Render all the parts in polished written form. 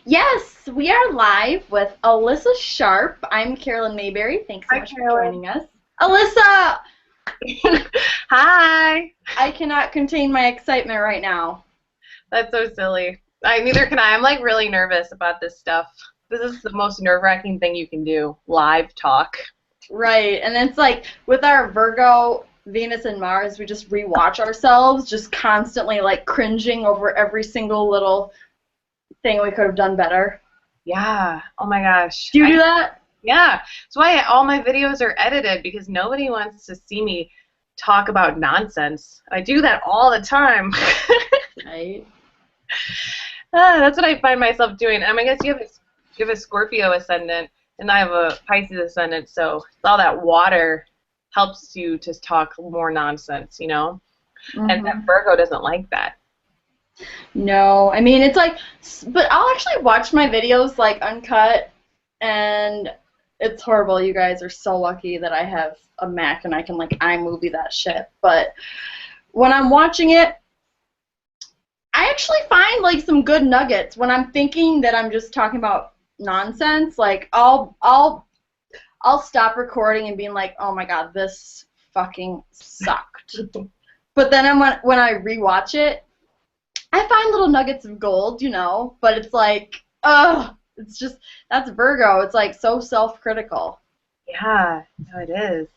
Yes, we are live with Alyssa Sharpe. I'm Carolyn Mayberry. Thanks so Hi, much for Carolyn. joining us. Alyssa, Hi. I cannot contain my excitement right now. That's so silly. Neither can I. I'm like really nervous about this stuff. This is the most nerve-wracking thing you can do. Live talk. Right, and it's like with our Virgo, Venus, and Mars, we just rewatch ourselves, just constantly like cringing over every single little thing we could have done better. Yeah. Oh my gosh. Do you do that? Yeah. That's why all my videos are edited because nobody wants to see me talk about nonsense. I do that all the time. Right. That's what I find myself doing. I guess you have a Scorpio ascendant, and I have a Pisces ascendant, so all that water helps you to talk more nonsense, you know? And that Hmm. Virgo doesn't like that. No, I mean it's like, but I'll actually watch my videos like uncut, and it's horrible. You guys are so lucky that I have a Mac and I can like iMovie that shit. But when I'm watching it, I actually find like some good nuggets. When I'm thinking that I'm just talking about nonsense, like I'll stop recording and being like, oh my god, this fucking sucked. But then when I rewatch it, I find little nuggets of gold, but it's like, ugh, it's just, that's Virgo. It's like so self-critical. Yeah, no, it is.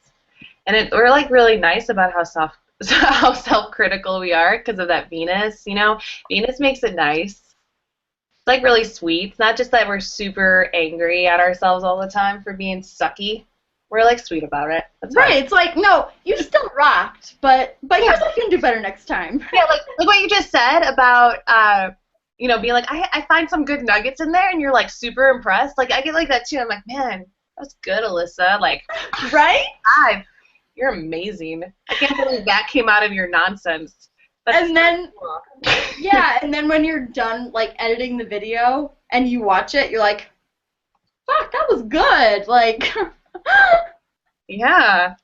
And we're like really nice about how self-critical we are because of that Venus, you know? Venus makes it nice. It's like really sweet. It's not just that we're super angry at ourselves all the time for being sucky. We're like sweet about it. That's how I Right, it's like, no, you still rocked, but Yeah, here's what you can do better next time. yeah, like what you just said about being like I find some good nuggets in there, and you're like super impressed. Like I get like that too. I'm like, man, that's good, Alyssa. Like, Right? God, you're amazing. I can't believe that came out of your nonsense. That's And so then, cool. yeah, and then when you're done, like, editing the video and you watch it, you're like, fuck, that was good. Like, Yeah.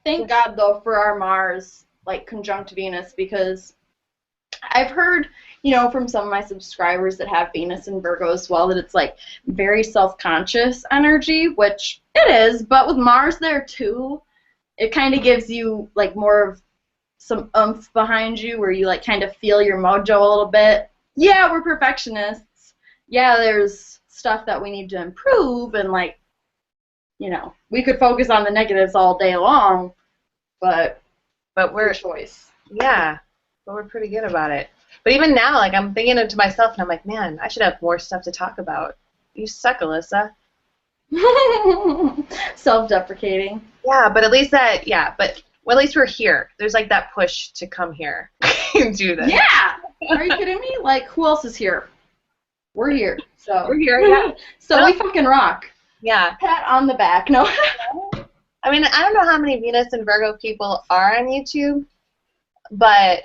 thank God, though, for our Mars, like, conjunct Venus, because I've heard, from some of my subscribers that have Venus and Virgo as well, that it's like very self-conscious energy, which it is, but with Mars there too, it kind of gives you like more of some oomph behind you where you like kind of feel your mojo a little bit. Yeah, we're perfectionists. Yeah, there's stuff that we need to improve, and like, we could focus on the negatives all day long, but But it's your we're choice. yeah, but we're pretty good about it. But even now, like I'm thinking it to myself, and I'm like, man, I should have more stuff to talk about. You suck, Alyssa. Self-deprecating. Yeah, but at least well, at least we're here. There's like that push to come here and do this. Yeah. Are you kidding me? Like, who else is here? We're here. We're So, here, yeah. so we fucking rock. Yeah. Pat on the back. No. I mean, I don't know how many Venus and Virgo people are on YouTube, but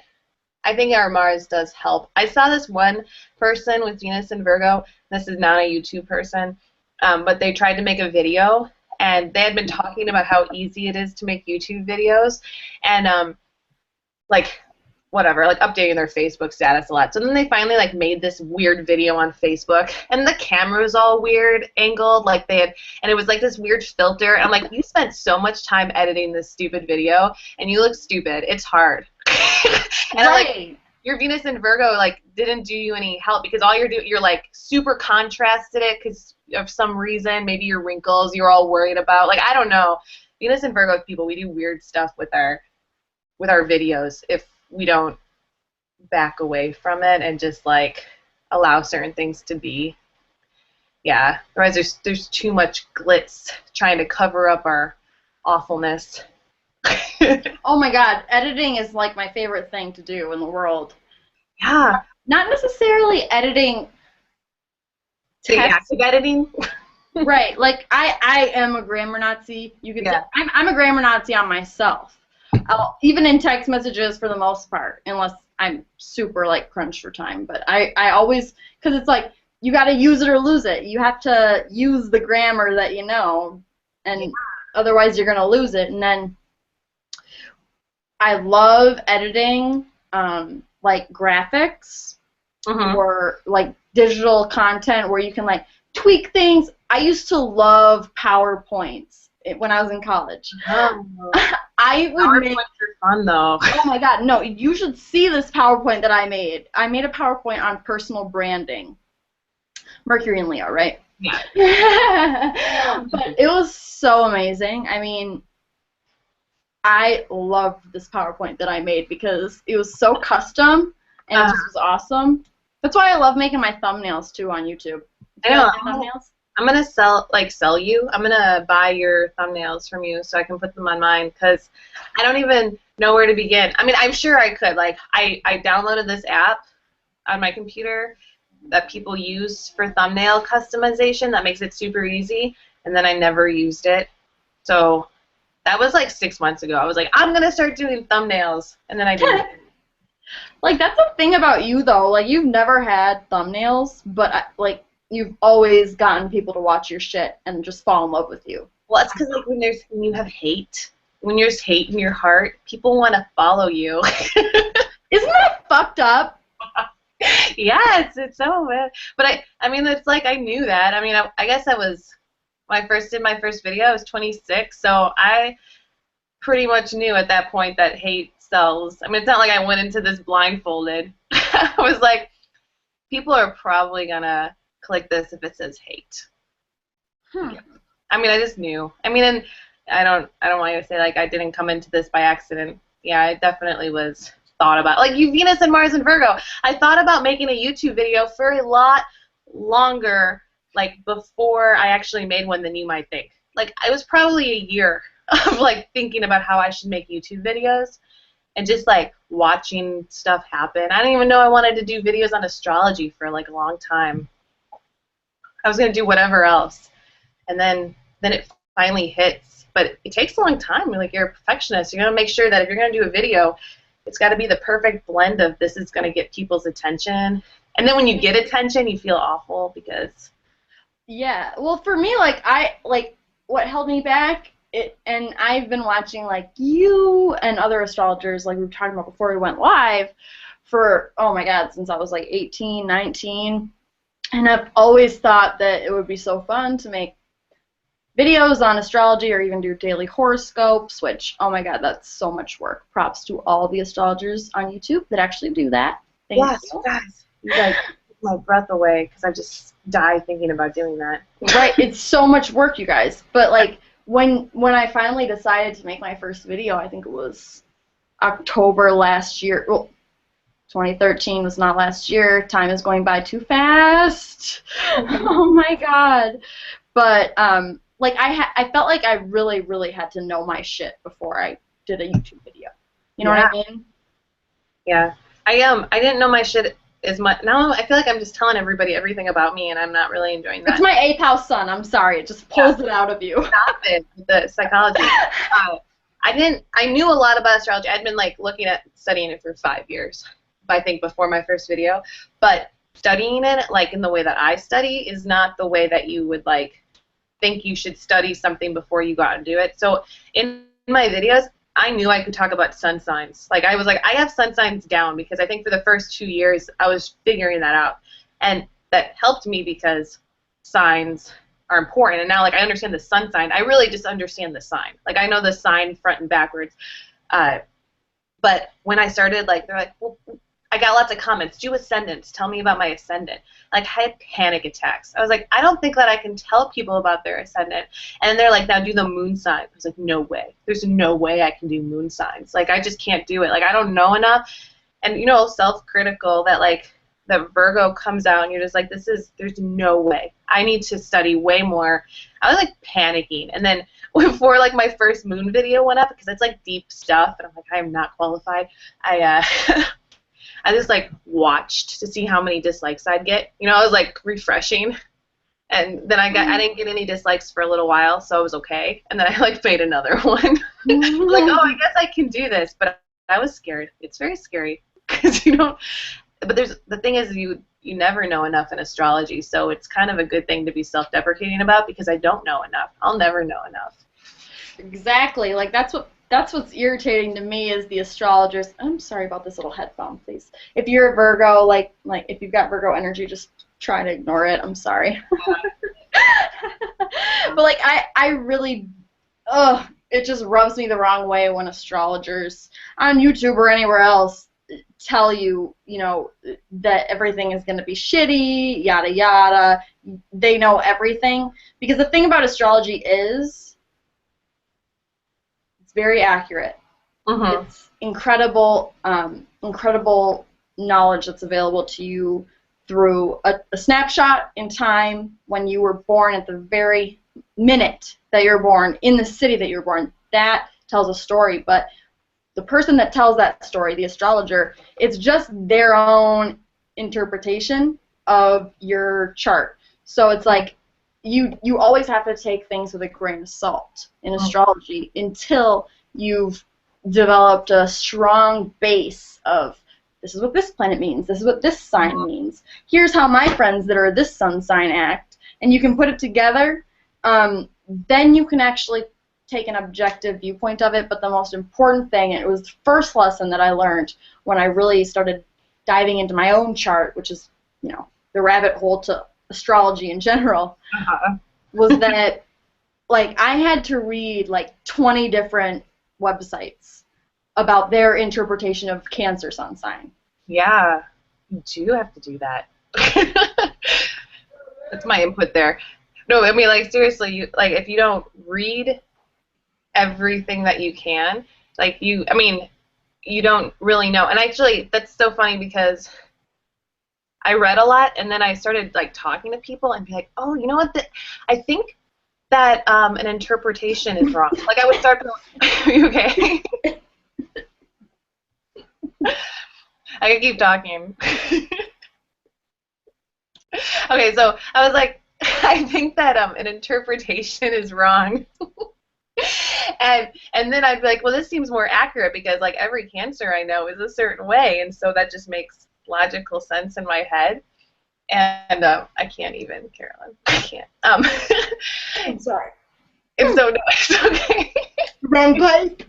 I think our Mars does help. I saw this one person with Venus and Virgo. This is not a YouTube person, but they tried to make a video, and they had been talking about how easy it is to make YouTube videos, and like whatever, like updating their Facebook status a lot. So then they finally like made this weird video on Facebook, and the camera was all weird angled, like and it was like this weird filter. And I'm like, you spent so much time editing this stupid video, and you look stupid. It's hard. And I'm like, Right. your Venus and Virgo like didn't do you any help because all you're like super contrasted it because of some reason, maybe your wrinkles you're all worried about. Like I don't know. Venus and Virgo people, we do weird stuff with our videos if we don't back away from it and just like allow certain things to be. Yeah. Otherwise there's too much glitz trying to cover up our awfulness. Oh my God, editing is like my favorite thing to do in the world. Yeah. Not necessarily editing The text. active editing. Right. Like I am a grammar Nazi. You could say Yeah. I'm a grammar Nazi on myself. Even in text messages for the most part, unless I'm super like crunched for time. But I always, because it's like you got to use it or lose it. You have to use the grammar that you know, and otherwise you're gonna lose it. And then I love editing like graphics Mm-hmm. or like digital content where you can like tweak things. I used to love PowerPoints when I was in college. Oh, I would make. PowerPoints are fun though. Oh my God, no! You should see this PowerPoint that I made. I made a PowerPoint on personal branding. Mercury and Leo, right? Yeah. But it was so amazing. I mean, I loved this PowerPoint that I made because it was so custom and it just was awesome. That's why I love making my thumbnails too on YouTube. I know. Thumbnails? I'm gonna sell you. I'm gonna buy your thumbnails from you so I can put them on mine because I don't even know where to begin. I mean, I'm sure I could. Like, I downloaded this app on my computer that people use for thumbnail customization that makes it super easy, and then I never used it. So that was like 6 months ago. I was like, I'm gonna start doing thumbnails, and then I didn't. Like, that's the thing about you though. Like, you've never had thumbnails, but like, you've always gotten people to watch your shit and just fall in love with you. Well, it's because like when you have hate, when there's hate in your heart, people want to follow you. Isn't that fucked up? Yes, it's so bad. But I mean, it's like I knew that. I mean, I guess I was when I first did my first video. I was 26, so I pretty much knew at that point that hate sells. I mean, it's not like I went into this blindfolded. I was like, people are probably gonna click this if it says hate. Yeah. I mean, I just knew. I mean, and I don't want you to say like I didn't come into this by accident. Yeah, I definitely was thought about. Like you, Venus and Mars and Virgo. I thought about making a YouTube video for a lot longer, like before I actually made one than you might think. Like it was probably a year of like thinking about how I should make YouTube videos and just like watching stuff happen. I didn't even know I wanted to do videos on astrology for like a long time. I was gonna do whatever else, and then it finally hits. But it takes a long time. Like you're a perfectionist. You're gonna make sure that if you're gonna do a video, it's got to be the perfect blend of this is gonna get people's attention. And then when you get attention, you feel awful because. Yeah. Well, for me, what held me back. And I've been watching like you and other astrologers, like we were talking about before we went live, for oh my God, since I was like 18, 19. And I've always thought that it would be so fun to make videos on astrology or even do daily horoscopes, which, oh my God, that's so much work. Props to all the astrologers on YouTube that actually do that. Thank you. Guys. You guys took my breath away because I just die thinking about doing that. Right, it's so much work, you guys. But like when I finally decided to make my first video, I think it was October last year. Well, 2013 was not last year. Time is going by too fast. Oh my God. But like I felt like I really, really had to know my shit before I did a YouTube video. You know what I mean? Yeah. I didn't know my shit as much. Now I feel like I'm just telling everybody everything about me, and I'm not really enjoying that. It's my 8th house sun. I'm sorry. It just pulls it out of you. Stop it. The psychology. I knew a lot about astrology. I'd been like looking at studying it for 5 years. I think before my first video, but studying it like in the way that I study is not the way that you would like think you should study something before you go out and do it. So in my videos, I knew I could talk about sun signs. Like I was like, I have sun signs down because I think for the first 2 years I was figuring that out, and that helped me because signs are important. And now like I understand the sun sign. I really just understand the sign. Like I know the sign front and backwards. But when I started, like they're like, well, I got lots of comments. Do ascendants. Tell me about my ascendant. Like, I had panic attacks. I was like, I don't think that I can tell people about their ascendant. And they're like, now do the moon sign. I was like, no way. There's no way I can do moon signs. Like, I just can't do it. Like, I don't know enough. And, you know, self-critical that, like, that Virgo comes out and you're just like, there's no way. I need to study way more. I was, like, panicking. And then before, like, my first moon video went up, because it's, like, deep stuff, and I'm like, I am not qualified, I just like watched to see how many dislikes I'd get. You know, I was like refreshing, and then I didn't get any dislikes for a little while, so I was okay. And then I like made another one. Like, oh, I guess I can do this, but I was scared. It's very scary because you know. But the thing is, you never know enough in astrology, so it's kind of a good thing to be self-deprecating about because I don't know enough. I'll never know enough. Exactly. Like that's what that's what's irritating to me is the astrologers. I'm sorry about this little headphone, please. If you're a Virgo, like if you've got Virgo energy, just try to ignore it. I'm sorry. But like I really, it just rubs me the wrong way when astrologers on YouTube or anywhere else tell you, that everything is going to be shitty, yada yada. They know everything. Because the thing about astrology is it's very accurate. Mm-hmm. It's incredible, incredible knowledge that's available to you through a snapshot in time when you were born, at the very minute that you're born, in the city that you're born. That tells a story, but the person that tells that story, the astrologer, it's just their own interpretation of your chart. So it's like you always have to take things with a grain of salt in astrology until you've developed a strong base of this is what this planet means, this is what this sign means, here's how my friends that are this sun sign act, and you can put it together, then you can actually take an objective viewpoint of it. But the most important thing, and it was the first lesson that I learned when I really started diving into my own chart, which is, the rabbit hole to astrology in general, was that, like, I had to read, like, 20 different websites about their interpretation of Cancer sun sign. Yeah, you do have to do that. That's my input there. No, I mean, like, seriously, if you don't read everything that you can, you don't really know. And actually, that's so funny because I read a lot, and then I started, talking to people and be like, oh, you know what, I think that an interpretation is wrong. I would start, are you okay? I can keep talking. Okay, so I was like, I think that an interpretation is wrong. and then I'd be like, well, this seems more accurate because every Cancer I know is a certain way, and so that just makes logical sense in my head. And I can't even, Carolyn. I can't. I'm sorry. No, it's okay. Wrong pipe.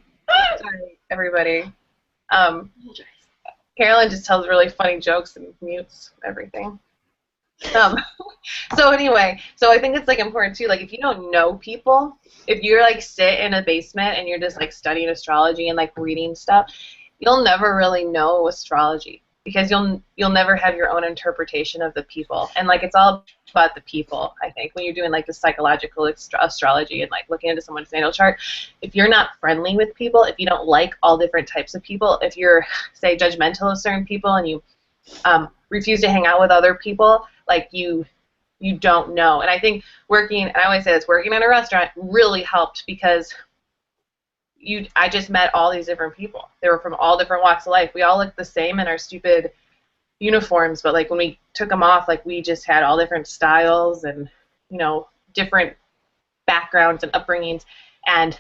Sorry, everybody. Carolyn just tells really funny jokes and mutes everything. So anyway, so I think it's important too, if you don't know people, if you're sit in a basement and you're just studying astrology and reading stuff, you'll never really know astrology because you'll never have your own interpretation of the people. And it's all about the people, I think, when you're doing the psychological astrology and looking into someone's natal chart. If you're not friendly with people, if you don't like all different types of people, if you're, say, judgmental of certain people and you refuse to hang out with other people, you don't know. And I think and I always say this, working in a restaurant really helped because I just met all these different people. They were from all different walks of life. We all looked the same in our stupid uniforms, but when we took them off, we just had all different styles and, different backgrounds and upbringings, and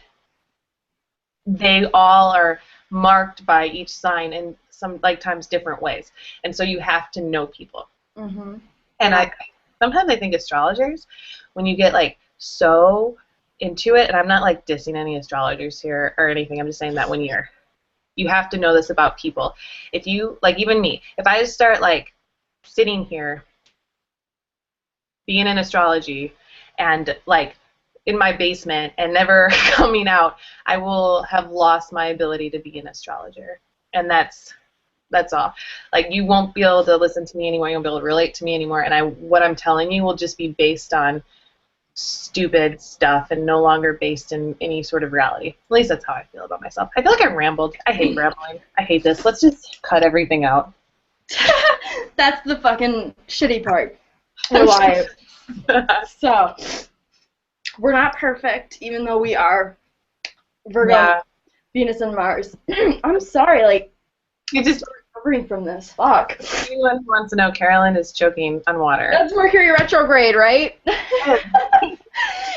they all are marked by each sign in some times different ways. And so you have to know people. Mm-hmm. And sometimes I think astrologers, when you get so into it, and I'm not dissing any astrologers here or anything, I'm just saying that when you have to know this about people. If you, even me, if I just start sitting here being in astrology and in my basement and never coming out, I will have lost my ability to be an astrologer. And that's all. You won't be able to listen to me anymore, you won't be able to relate to me anymore, and what I'm telling you will just be based on stupid stuff and no longer based in any sort of reality. At least that's how I feel about myself. I feel like I rambled. I hate rambling. I hate this. Let's just cut everything out. That's the fucking shitty part. We're live. So, we're not perfect, even though we are Virgo, Venus, and Mars. I'm sorry, you just recovering from this. Fuck. Anyone who wants to know, Carolyn is choking on water. That's Mercury retrograde, right?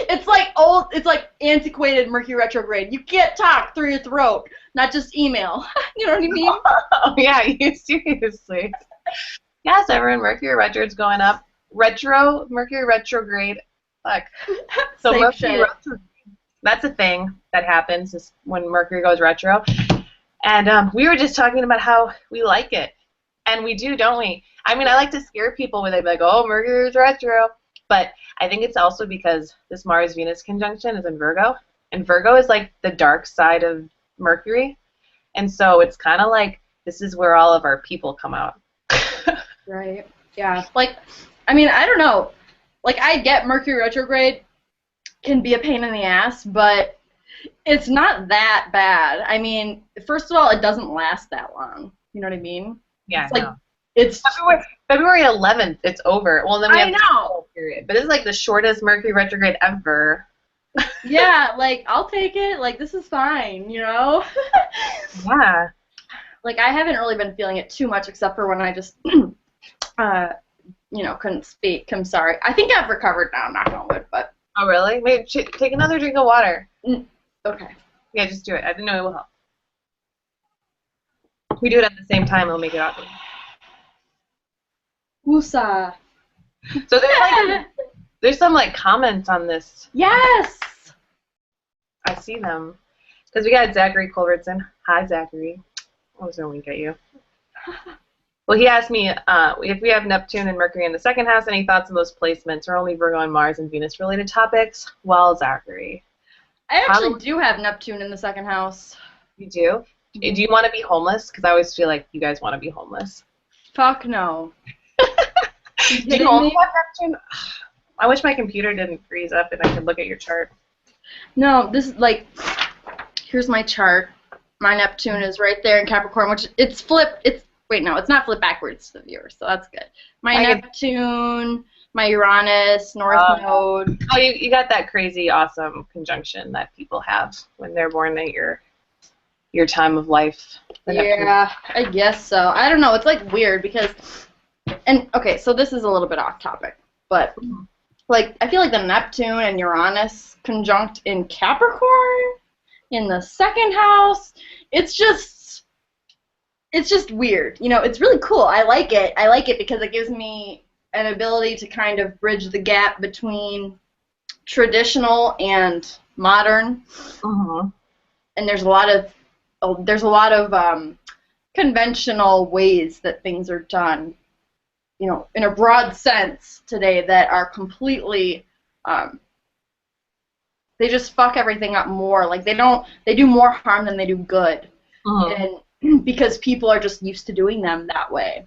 It's antiquated Mercury retrograde. You can't talk through your throat, not just email. You know what I mean? Oh, yeah, you seriously. Yes, everyone, Mercury retrograde's going up. Mercury retrograde. Fuck. So Mercury retrograde. that's a thing that happens is when Mercury goes retro. And we were just talking about how we like it. And we do, don't we? I mean, I like to scare people when they be like, oh, Mercury's retro. But I think it's also because this Mars-Venus conjunction is in Virgo. And Virgo is like the dark side of Mercury. And so it's kind of like this is where all of our people come out. Right. Yeah. Like, I mean, I don't know. Like, I get Mercury retrograde can be a pain in the ass, but it's not that bad. I mean, first of all, it doesn't last that long. You know what I mean? Yeah, It's like, no. it's February 11th, it's over. Well, then we have I the know. whole period. But it's like the shortest Mercury retrograde ever. Yeah, like, Know take it. Like, this is fine, you know? Yeah. Like, I haven't really been feeling it too much, except for when I just, you know, couldn't speak. I'm sorry. I think I've recovered now, knock on wood, but... Oh, really? Maybe take another drink of water. Okay. Yeah, just do it. I didn't know it will help. If we do it at the same time, it'll make it awkward. Woosah. So there's some like comments on this. Yes! I see them. Because we got Zachary Culbertson. Hi, Zachary. I was going to wink at you. Well, he asked me if we have Neptune and Mercury in the second house, any thoughts on those placements, or only Virgo and Mars and Venus related topics? Well, Zachary. I actually do have Neptune in the second house. You do? Do you want to be homeless? Because I always feel like you guys want to be homeless. Fuck no. Do you only have Neptune? I wish my computer didn't freeze up and I could look at your chart. No, this is like, here's my chart. My Neptune is right there in Capricorn, which it's flipped. Wait, no, it's not flipped backwards to the viewer, so that's good. My Neptune, my Uranus, North Node. Oh, you got that crazy, awesome conjunction that people have when they're born at your time of life. Yeah, I guess so. I don't know. It's like weird because, and okay, so this is a little bit off topic, but like I feel like the Neptune and Uranus conjunct in Capricorn in the second house, it's just weird. You know, it's really cool. I like it. I like it because it gives me an ability to kind of bridge the gap between traditional and modern. And there's a lot of conventional ways that things are done, you know, in a broad sense today that are completely they just fuck everything up more. Like they do more harm than they do good. And because people are just used to doing them that way.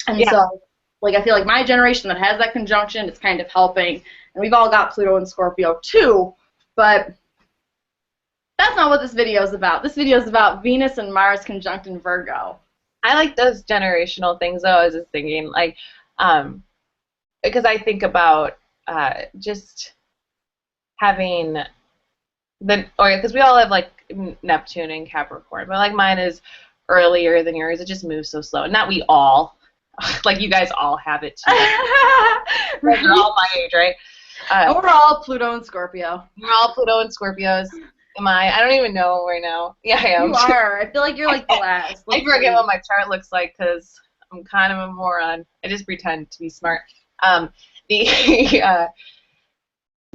And so, like, I feel like my generation that has that conjunction is kind of helping. And we've all got Pluto and Scorpio, too. But that's not what this video is about. This video is about Venus and Mars conjunct in Virgo. I like those generational things, though. I was just thinking, like, because I think about just having because we all have, like, Neptune and Capricorn, but, like, mine is earlier than yours. It just moves so slow. Not we all. Like, you guys all have it, too. Like, you're all my age, right? We're all Pluto and Scorpio. We're all Pluto and Scorpios. Am I? I don't even know right now. Yeah, I am. You are. I feel like you're, like, the last. I forget what my chart looks like because I'm kind of a moron. I just pretend to be smart. But,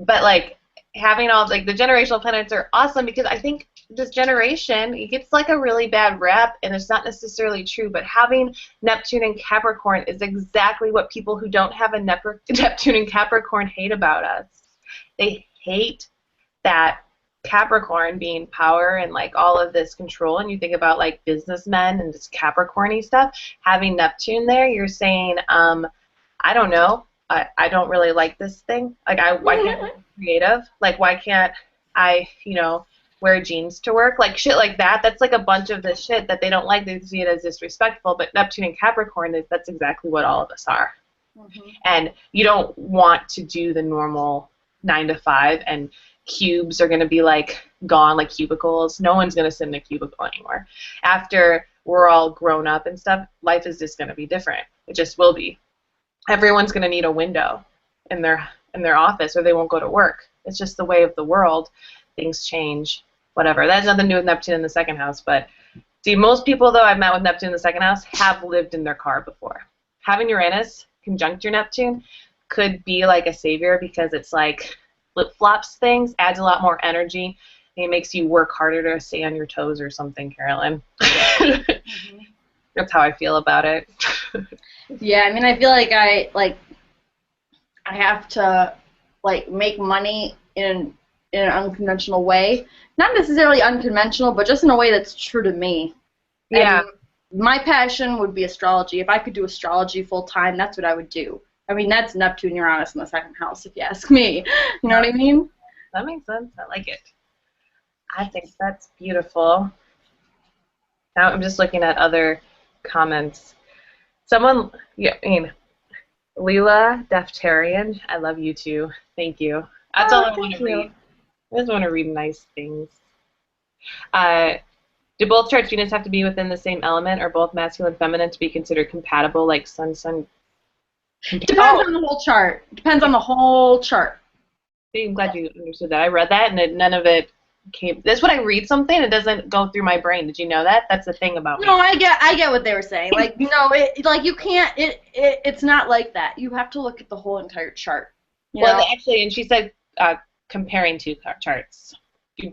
like, having all, like, the generational planets are awesome because I think this generation, it gets, like, a really bad rap, and it's not necessarily true, but having Neptune and Capricorn is exactly what people who don't have a Neptune and Capricorn hate about us. They hate that Capricorn being power and, like, all of this control, and you think about, like, businessmen and just Capricorn-y stuff, having Neptune there, you're saying, I don't know, I don't really like this thing. Like, why can't I be creative? Like, why can't I, you know, wear jeans to work? Like, shit like that. That's, like, a bunch of the shit that they don't like. They see it as disrespectful, but Neptune and Capricorn, that's exactly what all of us are. And you don't want to do the normal 9 to 5, and cubes are going to be, like, gone, like cubicles. No one's going to sit in a cubicle anymore. After we're all grown up and stuff, life is just going to be different. It just will be. Everyone's going to need a window in their office or they won't go to work. It's just the way of the world. Things change, whatever. That has nothing to do with Neptune in the second house. But see, most people, though, I've met with Neptune in the second house have lived in their car before. Having Uranus conjunct your Neptune could be like a savior because it's like flip-flops things, adds a lot more energy. It makes you work harder to stay on your toes or something, Carolyn. Mm-hmm. That's how I feel about it. Yeah, I mean, I feel like I have to like make money in an unconventional way. Not necessarily unconventional, but just in a way that's true to me. Yeah. And my passion would be astrology. If I could do astrology full time, that's what I would do. I mean, that's Neptune, Uranus in the second house, if you ask me. You know what I mean? That makes sense. I like it. I think that's beautiful. Now I'm just looking at other comments. Someone, yeah, I mean, Leela Deftarian, I love you too. Thank you. That's all I want Thank to read. you. I just want to read nice things. Uh, do both charts Venus have to be within the same element, or both masculine and feminine to be considered compatible, like sun? Depends on the whole chart. Depends on the whole chart. I'm glad you understood that. I read that, and none of it came. That's when I read something, it doesn't go through my brain. Did you know that? That's the thing about me. No, I get what they were saying. Like, no, like you can't. It's not like that. You have to look at the whole entire chart. Well, actually, and she said comparing two charts,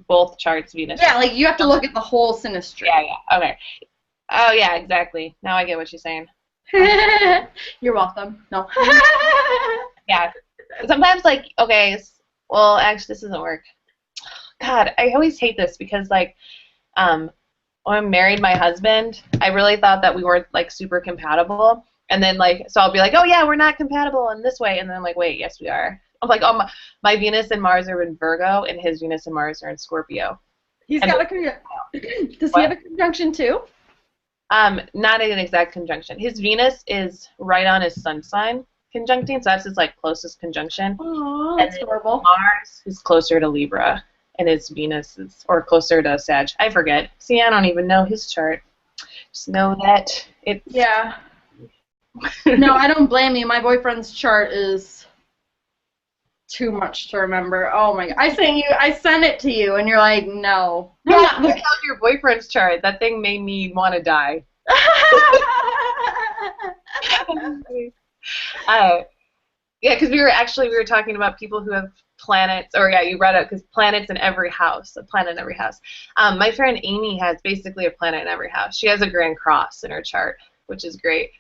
both charts, Venus. Yeah, like you have to look at the whole synastry. Yeah. Okay. Oh yeah, exactly. Now I get what she's saying. You're welcome. No. Yeah. Sometimes, like, okay, well, actually, this doesn't work. God, I always hate this because, like, when I married my husband, I really thought that we were, like, super compatible. And then, like, so I'll be like, oh, yeah, we're not compatible in this way. And then I'm like, wait, yes, we are. I'm like, oh, my Venus and Mars are in Virgo, and his Venus and Mars are in Scorpio. Does he have a conjunction, too? Not an exact conjunction. His Venus is right on his sun sign conjuncting, so that's his, like, closest conjunction. Oh, that's adorable. Mars is closer to Libra, and his Venus is, or closer to Sag. I forget. See, I don't even know his chart. Just know that it's... Yeah. No, I don't blame you. My boyfriend's chart is too much to remember. Oh my god. I sent it to you, and you're like, no. Yeah, I found your boyfriend's chart. That thing made me want to die. Yeah, because we were talking about people who have planets, or yeah, you read it, because planets in every house, a planet in every house. My friend Amy has basically a planet in every house. She has a Grand Cross in her chart, which is great.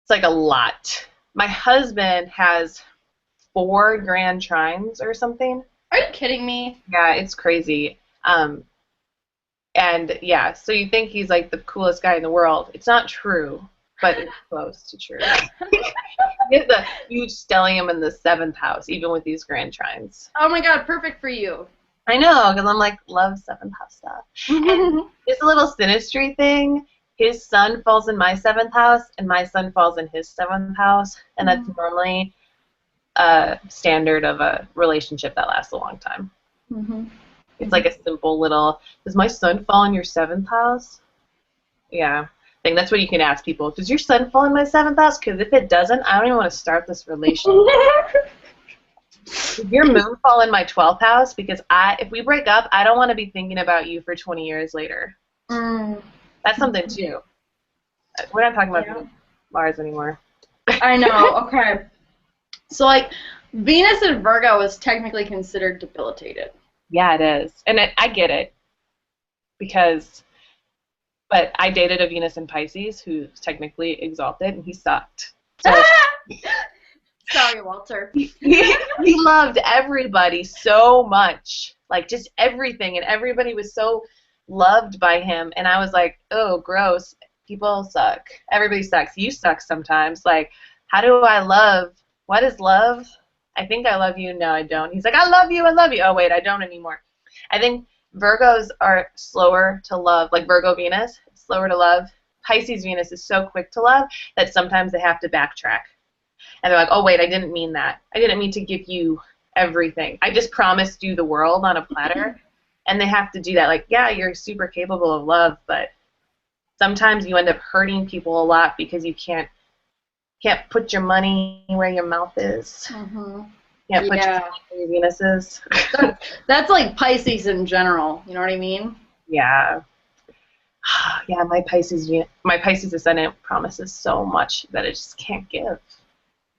It's like a lot. My husband has 4 grand trines or something. Are you kidding me? Yeah, it's crazy. And yeah, so you think he's like the coolest guy in the world. It's not true, but it's close to true. He has a huge stellium in the 7th house, even with these grand trines. Oh my god, perfect for you. I know, because I'm like, love 7th house stuff. And this little synastry thing, his sun falls in my 7th house, and my sun falls in his 7th house, and that's normally a standard of a relationship that lasts a long time. Mm-hmm. It's like a simple little, does my sun fall in your 7th house? Yeah. I think that's what you can ask people. Does your sun fall in my 7th house? Because if it doesn't, I don't even want to start this relationship. Does your moon fall in my 12th house? Because if we break up, I don't want to be thinking about you for 20 years later. That's something too. We're not talking about Mars anymore. I know. Okay. So, like, Venus in Virgo is technically considered debilitated. Yeah, it is. And I get it. But I dated a Venus in Pisces who's technically exalted, and he sucked. So, sorry, Walter. He loved everybody so much. Like, just everything. And everybody was so loved by him. And I was like, oh, gross. People suck. Everybody sucks. You suck sometimes. Like, how do I love? What is love? I think I love you. No, I don't. He's like, I love you. I love you. Oh, wait, I don't anymore. I think Virgos are slower to love. Like Virgo Venus, slower to love. Pisces Venus is so quick to love that sometimes they have to backtrack. And they're like, oh, wait, I didn't mean that. I didn't mean to give you everything. I just promised you the world on a platter. And they have to do that. Like, yeah, you're super capable of love, but sometimes you end up hurting people a lot because you can't put your money where your mouth is. Mm-hmm. Can't put your money where your Venus is. That's like Pisces in general. You know what I mean? Yeah. Yeah, my Pisces ascendant promises so much that it just can't give.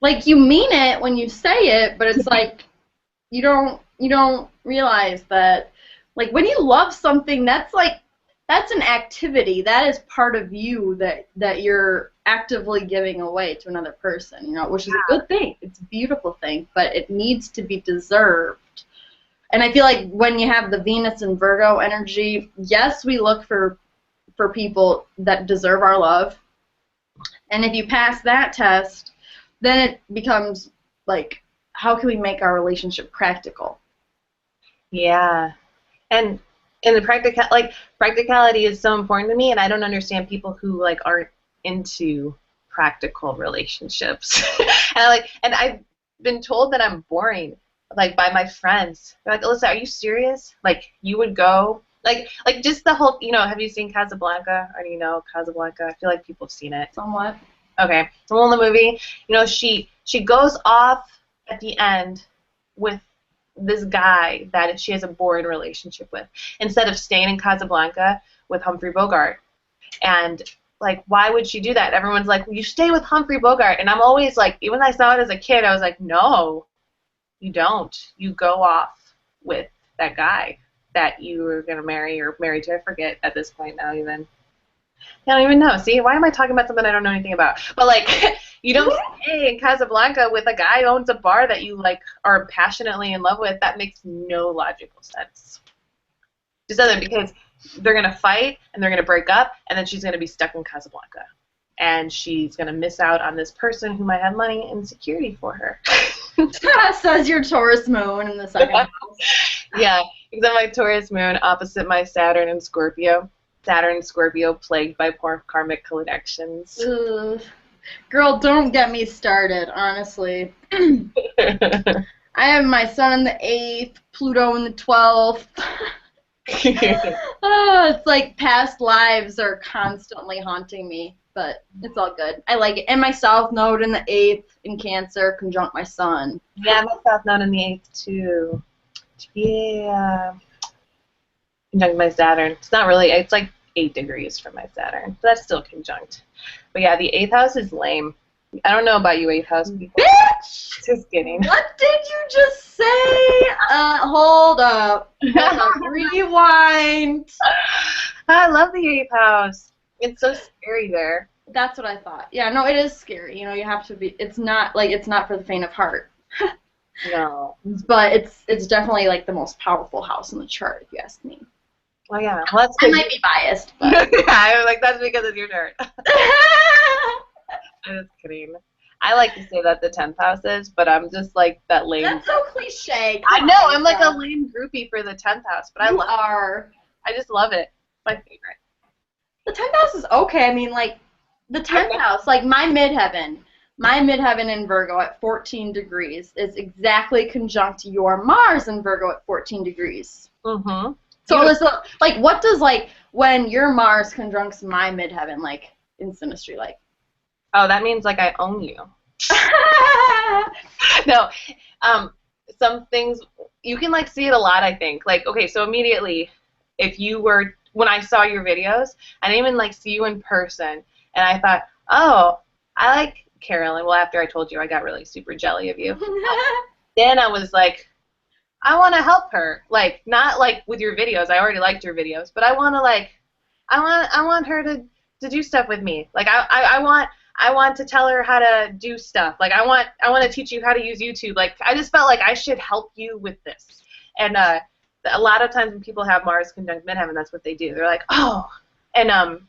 Like, you mean it when you say it, but it's like, you don't realize that, like, when you love something, that's an activity. That is part of you that you're actively giving away to another person, which is a good thing. It's a beautiful thing, but it needs to be deserved. And I feel like when you have the Venus and Virgo energy, yes, we look for people that deserve our love. And if you pass that test, then it becomes like, how can we make our relationship practical? Yeah. And the practicality is so important to me, and I don't understand people who like aren't into practical relationships. And I've been told that I'm boring, like by my friends. They're like, Alyssa, are you serious? Like you would go like just the whole, have you seen Casablanca? Or do you know Casablanca? I feel like people have seen it. Somewhat. Okay. So in the movie, she goes off at the end with this guy that she has a boring relationship with, instead of staying in Casablanca with Humphrey Bogart. And like, why would she do that? Everyone's like, well, you stay with Humphrey Bogart. And I'm always like, even when I saw it as a kid, I was like, no, you don't. You go off with that guy that you were going to marry or married to. I forget at this point now even. I don't even know. See, why am I talking about something I don't know anything about? But like, you don't stay in Casablanca with a guy who owns a bar that you like are passionately in love with. That makes no logical sense. Just other because they're gonna fight and they're gonna break up, and then she's gonna be stuck in Casablanca, and she's gonna miss out on this person who might have money and security for her. Says your Taurus moon in the second house. Yeah, because my Taurus moon opposite my Saturn and Scorpio. Saturn and Scorpio plagued by poor karmic connections. Ugh. Girl, don't get me started, honestly. I have my sun in the 8th, Pluto in the 12th. It's like past lives are constantly haunting me, but it's all good. I like it. And my South Node in the 8th in Cancer, conjunct my Sun. Yeah, my South Node in the 8th, too. Yeah. Conjunct my Saturn. It's not really, it's like 8 degrees from my Saturn. So that's still conjunct. But yeah, the 8th house is lame. I don't know about you 8th house people. Bitch! Just kidding. What did you just say? Hold up. Rewind. I love the 8th house. It's so scary there. That's what I thought. Yeah, no, it is scary. You have to be, it's not for the faint of heart. No. But it's definitely like the most powerful house in the chart, if you ask me. Well, yeah. Well, that's I might be biased, but yeah, I was like, that's because it's your chart. I'm just kidding. I like to say that the 10th house is, but I'm just like that lame. That's so cliche. I know, I'm like a lame groupie for the 10th house, but I just love it. It's my favorite. The 10th house is okay. I mean, like, the 10th house, like my midheaven in Virgo at 14 degrees is exactly conjunct your Mars in Virgo at 14 degrees. Mm-hmm. So, Alyssa, like, what does, like, when your Mars conjuncts my midheaven, like, in synastry, like? Oh, that means, like, I own you. No, some things, you can, like, see it a lot, I think. Like, okay, so immediately, when I saw your videos, I didn't even, like, see you in person, and I thought, oh, I like Carolyn. Well, after I told you, I got really super jelly of you. Then I was like, I want to help her, like, not like with your videos. I already liked your videos, but I want to I want her to do stuff with me. Like, I want to tell her how to do stuff. Like, I want to teach you how to use YouTube. Like, I just felt like I should help you with this. And a lot of times when people have Mars conjunct midheaven, that's what they do. They're like, oh, and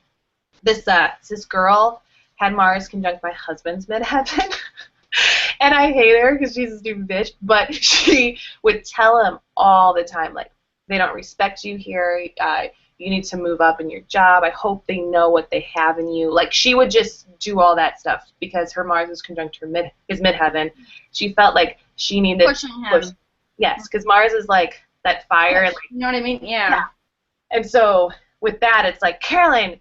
this girl had Mars conjunct my husband's midheaven. And I hate her because she's a stupid bitch, but she would tell him all the time, like, they don't respect you here, you need to move up in your job, I hope they know what they have in you. Like, she would just do all that stuff because her Mars was conjunct his midheaven. She felt like she needed pushing him. Yes, because Mars is like that fire. And, like, you know what I mean? Yeah. And so with that, it's like, Carolyn,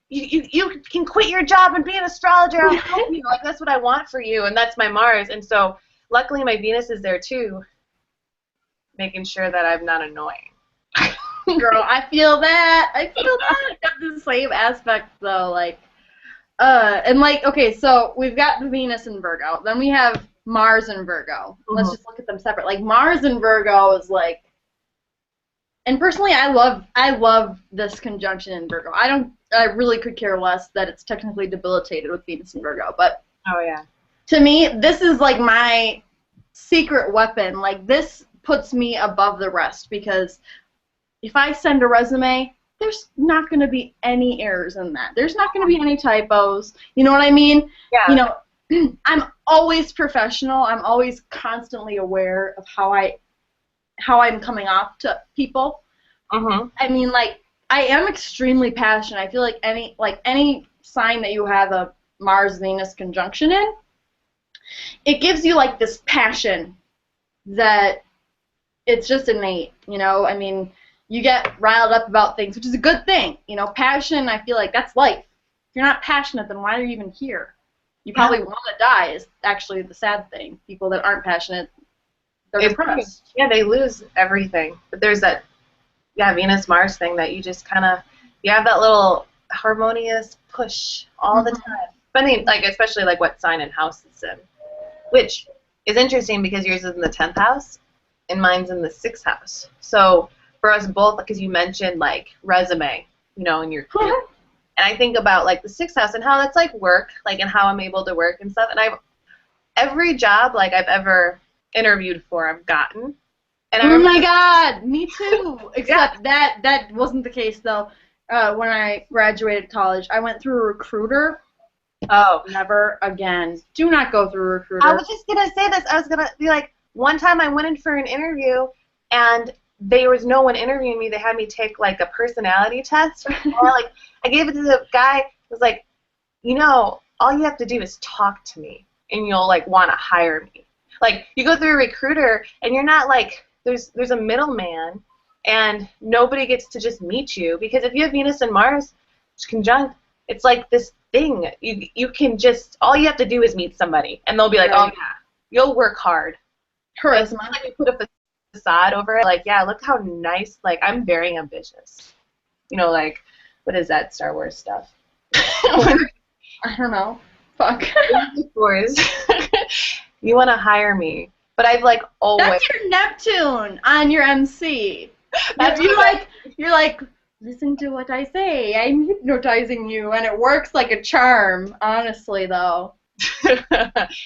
you can quit your job and be an astrologer. I'll help you. Like, that's what I want for you, and that's my Mars. And so, luckily, my Venus is there too, making sure that I'm not annoying. Girl, I feel that. I got the same aspect though. Like, and like, okay, so we've got the Venus in Virgo. Then we have Mars and Virgo. Let's just look at them separate. Like Mars and Virgo is like, and personally, I love this conjunction in Virgo. I really could care less that it's technically debilitated with Venus and Virgo, but oh yeah, to me, this is like my secret weapon. Like this puts me above the rest because if I send a resume, there's not going to be any errors in that. There's not going to be any typos. You know what I mean? Yeah. You know, I'm always professional. I'm always constantly aware of how I'm coming off to people. I mean, like, I am extremely passionate. I feel like any sign that you have a Mars-Venus conjunction in, it gives you, like, this passion that it's just innate, you know? I mean, you get riled up about things, which is a good thing. You know, passion, I feel like that's life. If you're not passionate, then why are you even here? You probably want to die is actually the sad thing. People that aren't passionate, they're depressed. Yeah, they lose everything. But there's that, Venus-Mars thing that you just kind of, you have that little harmonious push all the time. But I mean, like, especially like what sign and house it's in, which is interesting because yours is in the 10th house and mine's in the 6th house. So for us both, because you mentioned like resume, you know, and your and I think about like the 6th house and how that's like work, like, and how I'm able to work and stuff. And every job like I've ever interviewed for, I've gotten. And oh my God, me too. Except that wasn't the case though. When I graduated college, I went through a recruiter. Oh, never again. Do not go through a recruiter. I was just gonna say this. I was gonna be like, one time I went in for an interview and there was no one interviewing me. They had me take like a personality test. Like, I gave it to the guy. It was like, you know, all you have to do is talk to me, and you'll like want to hire me. Like, you go through a recruiter, and you're not like there's a middleman, and nobody gets to just meet you, because if you have Venus and Mars conjunct, it's like this thing. You can just, all you have to do is meet somebody, and they'll be like, oh yeah, you'll work hard. Charisma. Like, you put a facade over it, like, yeah, look how nice, like, I'm very ambitious. You know, like, what is that Star Wars stuff? I don't know. Fuck. You want to hire me, but I've like always. That's your Neptune on your MC. That's you're like, listen to what I say. I'm hypnotizing you, and it works like a charm. Honestly, though. And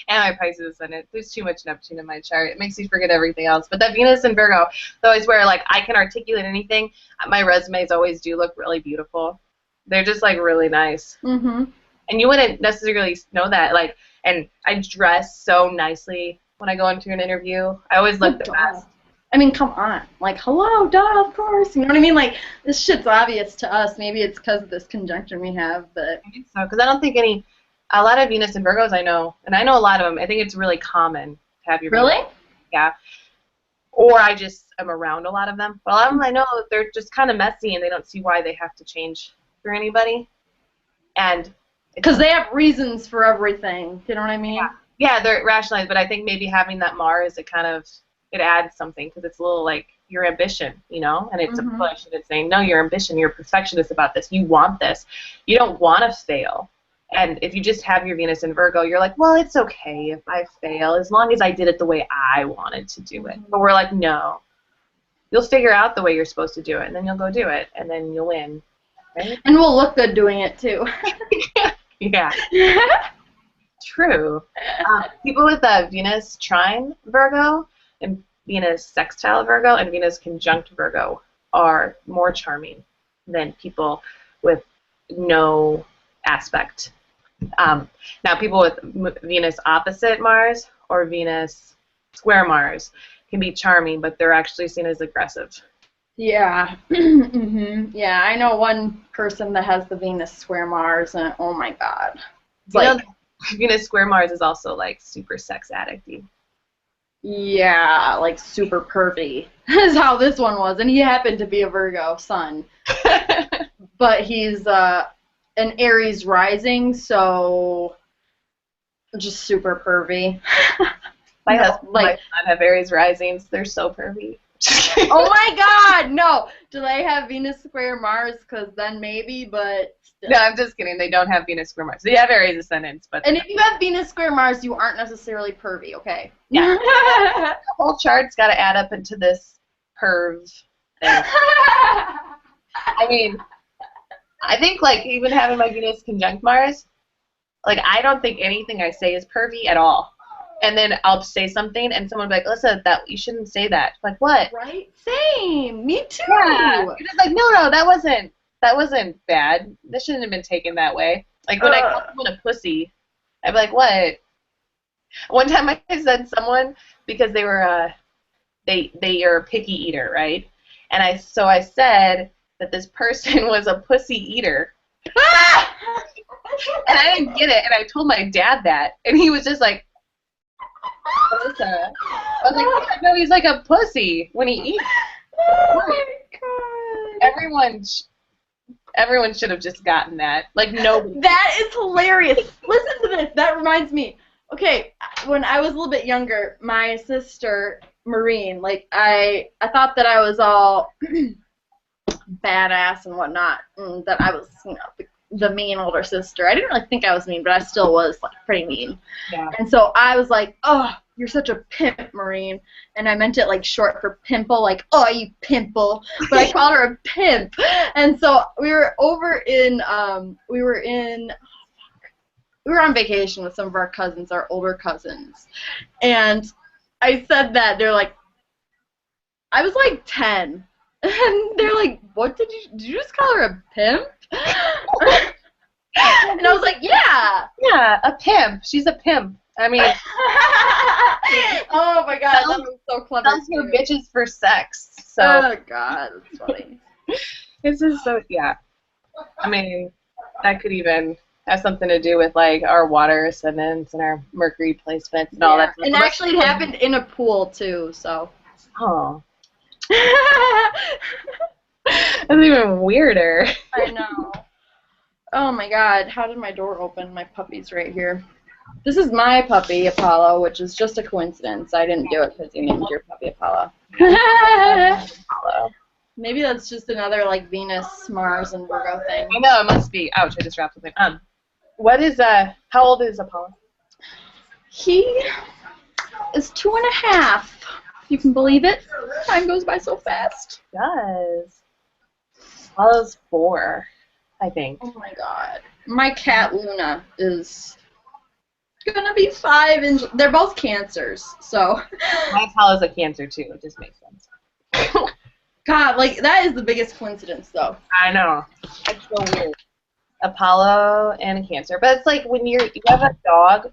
my Pisces ascendant. There's too much Neptune in my chart. It makes me forget everything else. But that Venus and Virgo, though, is where like I can articulate anything. My resumes always do look really beautiful. They're just like really nice. And you wouldn't necessarily know that. Like, and I dress so nicely when I go into an interview. I always look the best. I mean, come on. Like, hello, duh, of course. You know what I mean? Like, this shit's obvious to us. Maybe it's because of this conjunction we have, but... I think so, because I don't think a lot of Venus and Virgos I know, and I know a lot of them, I think it's really common to have your Really? Venus. Yeah. Or I just am around a lot of them. But a lot of them I know, they're just kind of messy, and they don't see why they have to change for anybody. And... because they have reasons for everything. You know what I mean? Yeah, they're rationalized, but I think maybe having that Mars, it adds something, because it's a little like your ambition, you know, and it's a push, and it's saying, no, your ambition, you're a perfectionist about this, you want this, you don't want to fail. And if you just have your Venus in Virgo, you're like, well, it's okay if I fail, as long as I did it the way I wanted to do it. But we're like, no, you'll figure out the way you're supposed to do it, and then you'll go do it, and then you'll win. Right? And we'll look good doing it, too. Yeah. True. People with Venus trine Virgo and Venus sextile Virgo and Venus conjunct Virgo are more charming than people with no aspect. Now, people with Venus opposite Mars or Venus square Mars can be charming, but they're actually seen as aggressive. Yeah. Yeah, I know one person that has the Venus square Mars, and oh my God. It's you like, know, Venus square Mars is also like super sex addicty. Yeah, like super pervy is how this one was, and he happened to be a Virgo sun. But he's an Aries rising, so just super pervy. My husband and my son have Aries risings. They're so pervy. Oh my God, no. Do they have Venus square Mars? Because then maybe, but still. No, I'm just kidding. They don't have Venus square Mars. They have Aries ascendants, but And if you have Venus square Mars, you aren't necessarily pervy, okay? yeah, the whole chart's got to add up into this perv thing. I mean, I think like even having my Venus conjunct Mars, like I don't think anything I say is pervy at all. And then I'll say something, and someone will be like, "Alyssa, that you shouldn't say that." Like what? Right? Same. Me too. Yeah. You're just like, no, that wasn't bad. This shouldn't have been taken that way. Like when I call someone a pussy, I'd be like, what? One time I said someone because they were they are a picky eater, right? And I said that this person was a pussy eater. And I didn't get it, and I told my dad that, and he was just like, Alyssa. I was like, no, he's like a pussy when he eats. Oh my God. Everyone should have just gotten that. Like nobody. That is hilarious. Listen to this. That reminds me. Okay, when I was a little bit younger, my sister Maureen, like I thought that I was all badass and whatnot, and that I was, the mean older sister. I didn't really think I was mean, but I still was like pretty mean. Yeah. And so I was like, "Oh, you're such a pimp, Maureen," and I meant it like short for pimple, like, "Oh, you pimple," but I called her a pimp. And so we were on vacation with some of our cousins, our older cousins, and I said that. They're like, I was like 10, and they're like, "What did you just call her a pimp?" And I was like, "Yeah." Yeah, a pimp. She's a pimp. I mean, oh my God, that was so clever. Sells her bitches for sex. So. Oh God, that's funny. This is so, yeah. I mean, that could even have something to do with like our water ascendants and our Mercury placements and all that. And actually, it happened in a pool too. So. Oh. That's even weirder. I know. Oh my God, how did my door open? My puppy's right here. This is my puppy, Apollo, which is just a coincidence. I didn't do it because you named your puppy Apollo. Apollo. Maybe that's just another like Venus, Mars, and Virgo thing. I know, it must be. Ouch, I just wrapped something. How old is Apollo? He is 2.5. You can believe it. Time goes by so fast. It does. Apollo's 4, I think. Oh my God. My cat Luna is gonna be 5, and they're both Cancers, so. My Apollo's a Cancer too. It just makes sense. God, like that is the biggest coincidence, though. I know. It's so weird. Apollo and a Cancer, but it's like when you have a dog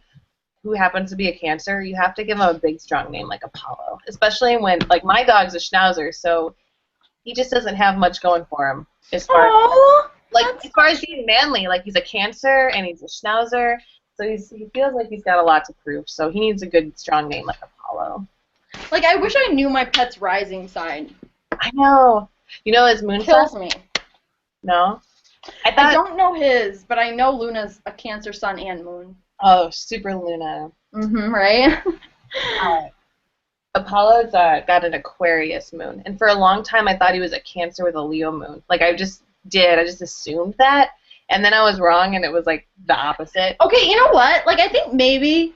who happens to be a Cancer, you have to give him a big, strong name like Apollo, especially when like my dog's a Schnauzer, so he just doesn't have much going for him as far as being manly. Like he's a Cancer and he's a Schnauzer, so he feels like he's got a lot to prove. So he needs a good, strong name like Apollo. Like I wish I knew my pet's rising sign. I know. You know his moon Kills sign? me. No. I don't know his, but I know Luna's a Cancer sun and moon. Oh, super Luna. Right? Apollo's got an Aquarius moon, and for a long time I thought he was a Cancer with a Leo moon. Like I just assumed that, and then I was wrong, and it was like the opposite. Okay, you know what? Like I think maybe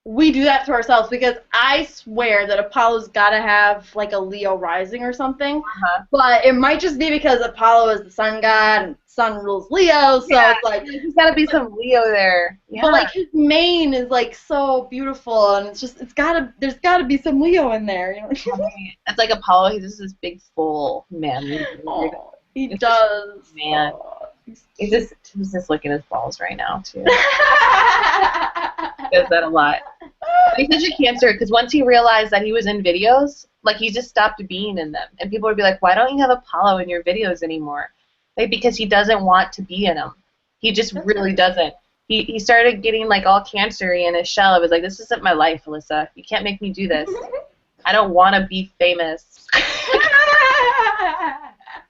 we do that to ourselves because I swear that Apollo's got to have like a Leo rising or something. But it might just be because Apollo is the sun god and sun rules Leo, so it's like there's got to be some Leo there. Yeah. But like his mane is like so beautiful, and there's got to be some Leo in there. You know? It's like Apollo. He's just this big full man. Oh, he does. Man. Oh. He's just licking his balls right now too. He does that a lot. He's such a Cancer because once he realized that he was in videos, like he just stopped being in them, and people would be like, "Why don't you have Apollo in your videos anymore?" Like because he doesn't want to be in them. He just really doesn't. He started getting like all Cancer-y in his shell. I was like, "This isn't my life, Alyssa. You can't make me do this. I don't want to be famous."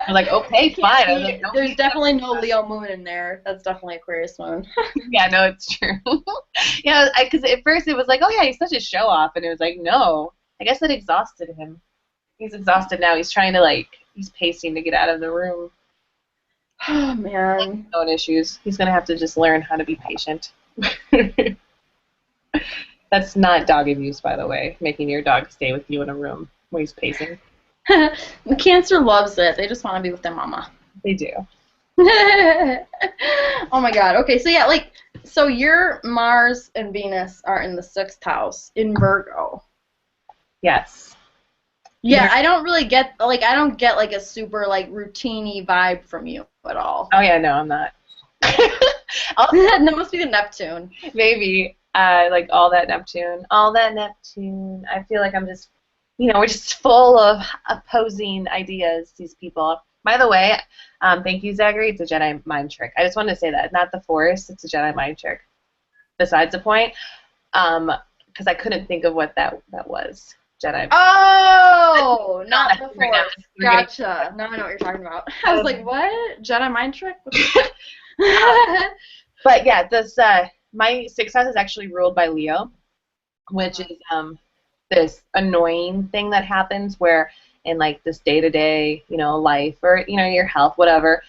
I'm like, okay, fine. Like, there's definitely no Leo moon in there. That's definitely Aquarius moon. Yeah, no, it's true. Yeah, because at first it was like, oh yeah, he's such a show off, and it was like, no, I guess it exhausted him. He's exhausted now. He's trying to he's pacing to get out of the room. Oh man. Own issues. He's gonna have to just learn how to be patient. That's not dog abuse, by the way. Making your dog stay with you in a room where he's pacing. The Cancer loves it. They just want to be with their mama. They do. Oh my god. Okay, so yeah, so your Mars and Venus are in the 6th house in Virgo. Yes. Yeah, I don't really get I don't get a super routine-y vibe from you at all. Oh yeah, no, I'm not. That must be the Neptune. Maybe. All that Neptune. All that Neptune. I feel like I'm just, we're just full of opposing ideas, these people. By the way, thank you, Zachary. It's a Jedi mind trick. I just wanted to say that. Not the Force, it's a Jedi mind trick. Besides the point, because I couldn't think of what that was. Jedi. Oh, not the Force. Gotcha. Now I know what you're talking about. I was like, what? Jedi mind trick? But yeah, this my 6th house is actually ruled by Leo, which is this annoying thing that happens where in this day-to-day, life or your health, whatever.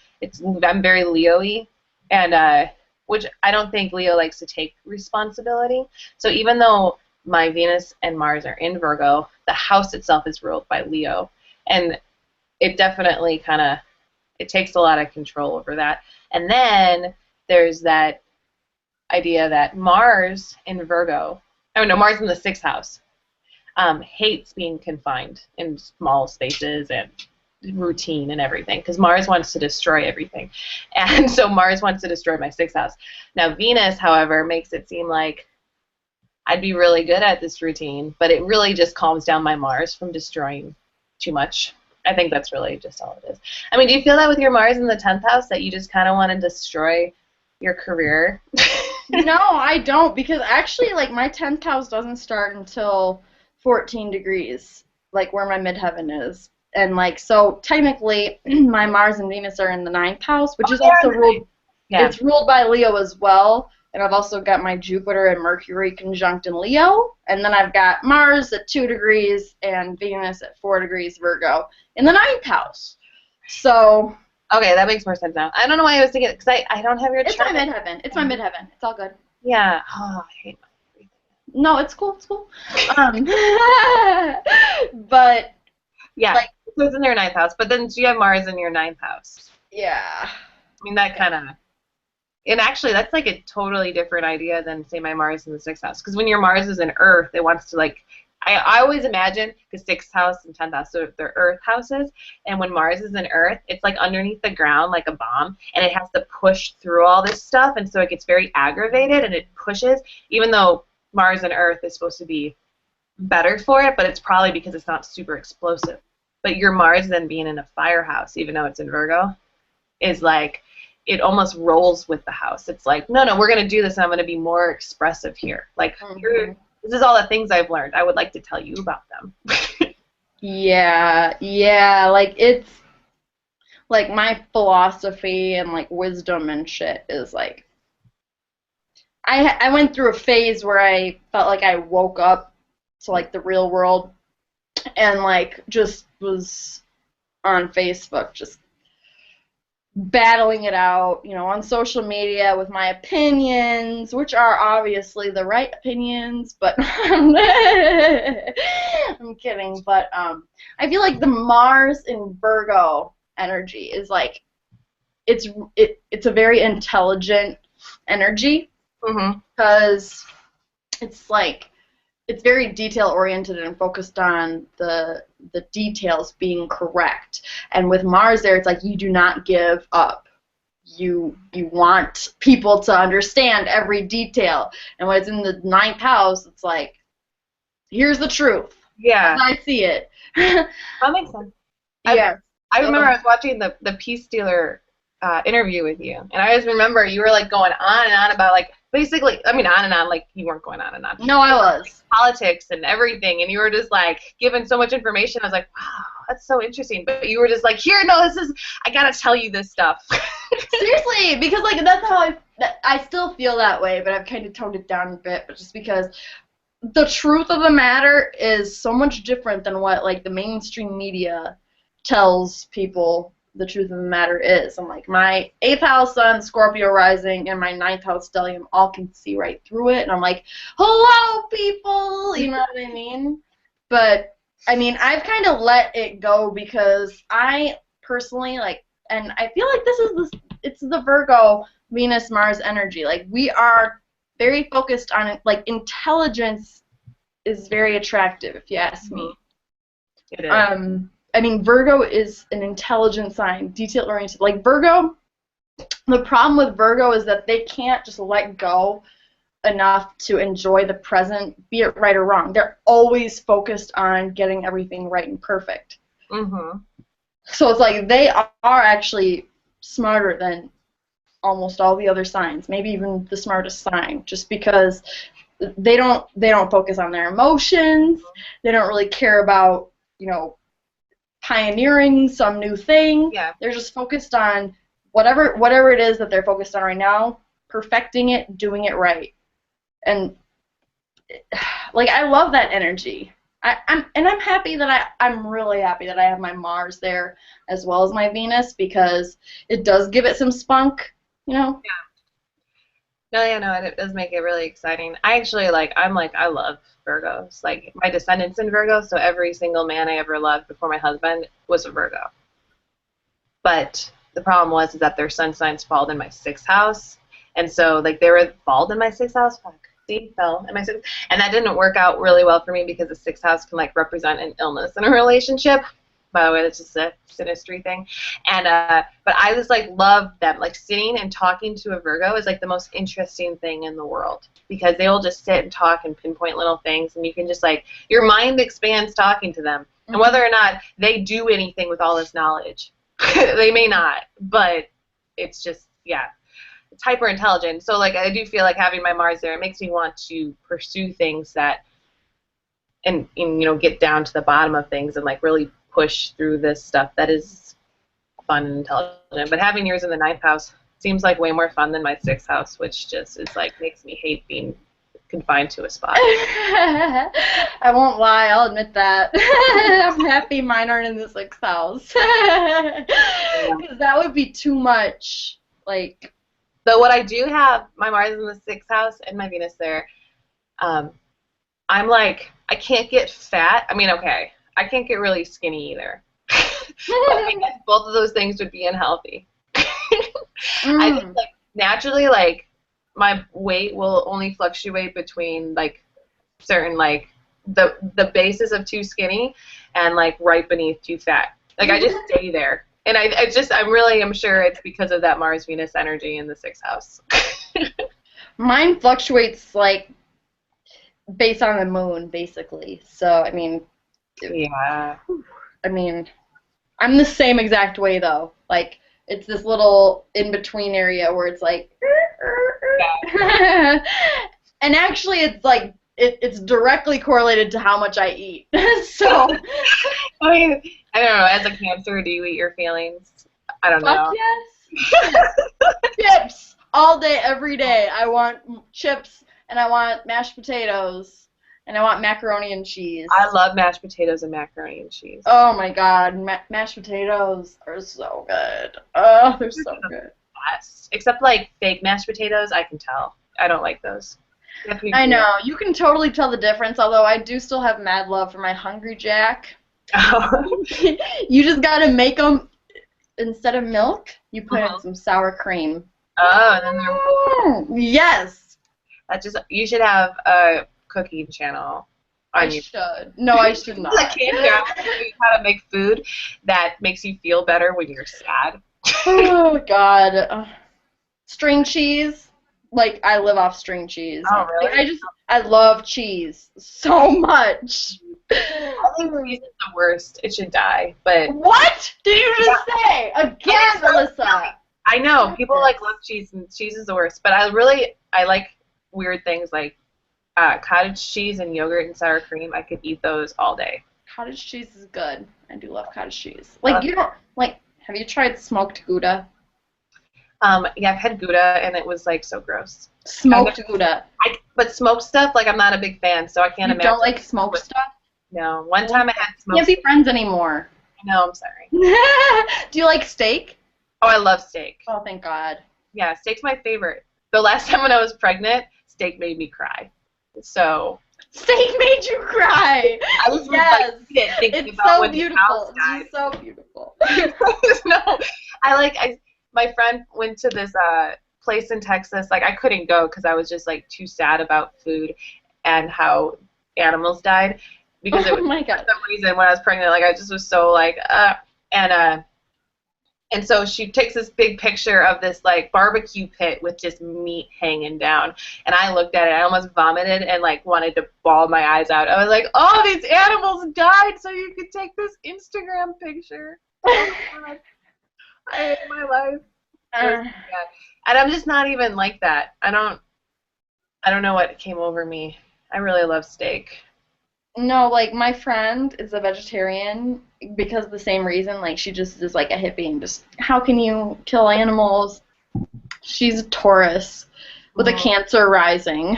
I'm very Leo-y, and which I don't think Leo likes to take responsibility. So even though my Venus and Mars are in Virgo, the house itself is ruled by Leo, and it definitely it takes a lot of control over that. And then there's that idea that Mars in Virgo, Mars in the 6th house, hates being confined in small spaces and routine and everything, because Mars wants to destroy everything. And so Mars wants to destroy my 6th house. Now Venus, however, makes it seem like I'd be really good at this routine, but it really just calms down my Mars from destroying too much. I think that's really just all it is. I mean, do you feel that with your Mars in the 10th house, that you just kind of want to destroy your career? No, I don't, because actually, my 10th house doesn't start until 14 degrees, where my midheaven is. And, so technically, my Mars and Venus are in the 9th house, which is also ruled, it's ruled by Leo as well. And I've also got my Jupiter and Mercury conjunct in Leo. And then I've got Mars at 2 degrees and Venus at 4 degrees Virgo in the 9th house. So... Okay, that makes more sense now. I don't know why I was thinking, because I don't have your chart. It's my midheaven. It's my midheaven. It's all good. Yeah. Oh, I hate my everything. No, it's cool. It's cool. But... Yeah, so it's in your 9th house, but then you have Mars in your 9th house. Yeah. I mean, that kind of... And actually, that's a totally different idea than, say, my Mars in the 6th house. Because when your Mars is in Earth, it wants to, I always imagine, because 6th house and 10th house, so they're Earth houses, and when Mars is in Earth, it's, underneath the ground like a bomb, and it has to push through all this stuff, and so it gets very aggravated, and it pushes, even though Mars and Earth is supposed to be better for it, but it's probably because it's not super explosive. But your Mars then being in a fire house, even though it's in Virgo, is it almost rolls with the house. It's no, we're going to do this, and I'm going to be more expressive here. This is all the things I've learned. I would like to tell you about them. Yeah. It's, my philosophy and, wisdom and shit is, I went through a phase where I felt like I woke up to, the real world and, just was on Facebook just battling it out, on social media with my opinions, which are obviously the right opinions, but I'm kidding. But I feel like the Mars in Virgo energy is it's a very intelligent energy, because it's it's very detail oriented and focused on the details being correct. And with Mars there, it's you do not give up. You want people to understand every detail. And when it's in the 9th house, it's here's the truth. Yeah. As I see it. That makes sense. Yeah. I remember I was watching the Peace Stealer interview with you, and I just remember you were going on and on about basically, I mean, on and on, you weren't going on and on. No, I was. Politics and everything, and you were just giving so much information. I was wow, that's so interesting. But you were just here, no, I gotta tell you this stuff. Seriously, because that's how I still feel that way, but I've kind of toned it down a bit, but just because the truth of the matter is so much different than what like the mainstream media tells people the truth of the matter is. I'm like, my 8th house sun, Scorpio rising, and my 9th house stellium all can see right through it, and I'm like, hello, people, you know what I mean? But, I mean, I've kind of let it go because I personally, like, and I feel like it's the Virgo, Venus, Mars energy. Like, we are very focused on it. Like, intelligence is very attractive, if you ask me. It is. I mean, Virgo is an intelligent sign, detail-oriented. Like, Virgo, the problem with Virgo is that they can't just let go enough to enjoy the present, be it right or wrong. They're always focused on getting everything right and perfect. Mm-hmm. So it's like they are actually smarter than almost all the other signs, maybe even the smartest sign, just because they don't focus on their emotions. They don't really care about, you know, pioneering some new thing. Yeah. They're just focused on whatever it is that they're focused on right now, perfecting it, doing it right. And like, I love that energy. I'm happy that I'm really happy that I have my Mars there as well as my Venus, because it does give it some spunk, you know? Yeah. No, yeah, no, it does make it really exciting. I actually I love Virgos. Like, my descendants in Virgo, so every single man I ever loved before my husband was a Virgo. But the problem was is that their sun signs fall in my 6th house, and so like they were fall in my 6th house. Fuck, see, fell in my 6th, and that didn't work out really well for me because the 6th house can like represent an illness in a relationship. By the way, that's just a synastry thing. And but I was like, love them. Like, sitting and talking to a Virgo is like the most interesting thing in the world, because they will just sit and talk and pinpoint little things, and you can just like, your mind expands talking to them. Mm-hmm. And whether or not they do anything with all this knowledge, they may not, but it's just, yeah, it's hyper intelligent. So like, I do feel like having my Mars there, it makes me want to pursue things that, and you know, get down to the bottom of things and like really push through this stuff that is fun and intelligent. But having yours in the 9th house seems like way more fun than my 6th house, which just is like, makes me hate being confined to a spot. I won't lie, I'll admit that. I'm happy mine aren't in the 6th house. Because that would be too much. Like, so what I do have, my Mars in the 6th house and my Venus there, I'm like, I can't get fat. I mean, okay, I can't get really skinny either. But I guess both of those things would be unhealthy. I think like naturally, like, my weight will only fluctuate between like certain like the basis of too skinny and like right beneath too fat. Like, I just stay there. And I'm sure it's because of that Mars Venus energy in the 6th house. Mine fluctuates like based on the moon, basically. So I mean, yeah. I mean, I'm the same exact way though. Like, it's this little in-between area where it's like, yeah. And actually, it's like it's directly correlated to how much I eat. So, I mean, I don't know. As a Cancer, do you eat your feelings? I don't know. Yes. Chips all day, every day. I want chips, and I want mashed potatoes, and I want macaroni and cheese. I love mashed potatoes and macaroni and cheese. Oh my God, mashed potatoes are so good. Oh, they're so good. Yes. Except like fake mashed potatoes, I can tell. I don't like those. I know. You can totally tell the difference, although I do still have mad love for my Hungry Jack. Oh. You just gotta make them, instead of milk, you put in some sour cream. Oh, and then yes. You should have a cooking channel. I should. No, I should not. I can't how to make food that makes you feel better when you're sad. Oh God. String cheese. Like, I live off string cheese. Oh, really? Like, I love cheese so much. I think cheese is the worst. It should die. But what did you just say? Again, Alyssa. I know people like love cheese, and cheese is the worst. But I like weird things like cottage cheese and yogurt and sour cream. I could eat those all day. Cottage cheese is good. I do love cottage cheese. Like, you don't like. Have you tried smoked Gouda? Yeah, I've had Gouda, and it was like so gross. Smoked Gouda. But smoked stuff, like I'm not a big fan, so I can't You imagine. don't like smoked stuff? No. One time I had smoked. Can't be friends anymore. No, I'm sorry. Do you like steak? Oh, I love steak. Oh, thank God. Yeah, steak's my favorite. The last time when I was pregnant, steak made me cry. So Steak made you cry. I was Yes. like thinking It's about so when beautiful. the house died. It's so beautiful. No, my friend went to this place in Texas. Like I couldn't go because I was just like too sad about food and how animals died because it was my God. for some reason when I was pregnant, like I just was so like and so she takes this big picture of this like barbecue pit with just meat hanging down. And I looked at it, I almost vomited and like wanted to bawl my eyes out. I was like, oh, these animals died so you could take this Instagram picture. Oh God. I hate my life. And I'm just not even like that. I don't know what came over me. I really love steak. No, like my friend is a vegetarian because of the same reason. Like she just is like a hippie and just how can you kill animals? She's a Taurus with a Cancer rising.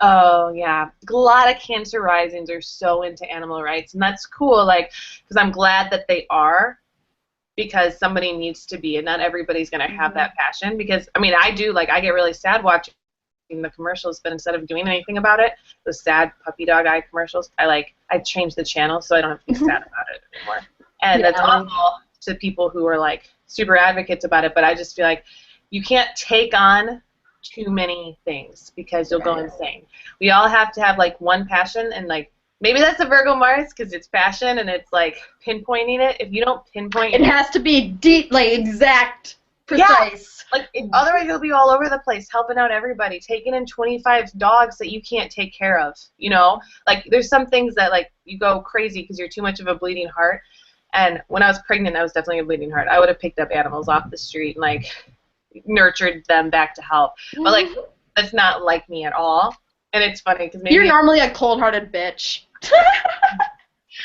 Oh yeah, a lot of Cancer risings are so into animal rights, and that's cool. Like, because I'm glad that they are, because somebody needs to be, and not everybody's gonna have that passion. Because I mean, I do. Like, I get really sad watching the commercials, but instead of doing anything about it, the sad puppy dog eye commercials, I changed the channel so I don't have to be sad about it anymore. And that's awful to people who are like super advocates about it, but I just feel like you can't take on too many things because you'll go insane. We all have to have like one passion, and like maybe that's a Virgo Mars because it's passion and it's like pinpointing it. If you don't pinpoint it has to be deep, like exact, precise. Like, otherwise you'll be all over the place helping out everybody, taking in 25 dogs that you can't take care of, you know? Like, there's some things that, like, you go crazy because you're too much of a bleeding heart. And when I was pregnant, I was definitely a bleeding heart. I would have picked up animals off the street and, like, nurtured them back to health. But, like, that's not like me at all. And it's funny because maybe... You're normally a cold-hearted bitch.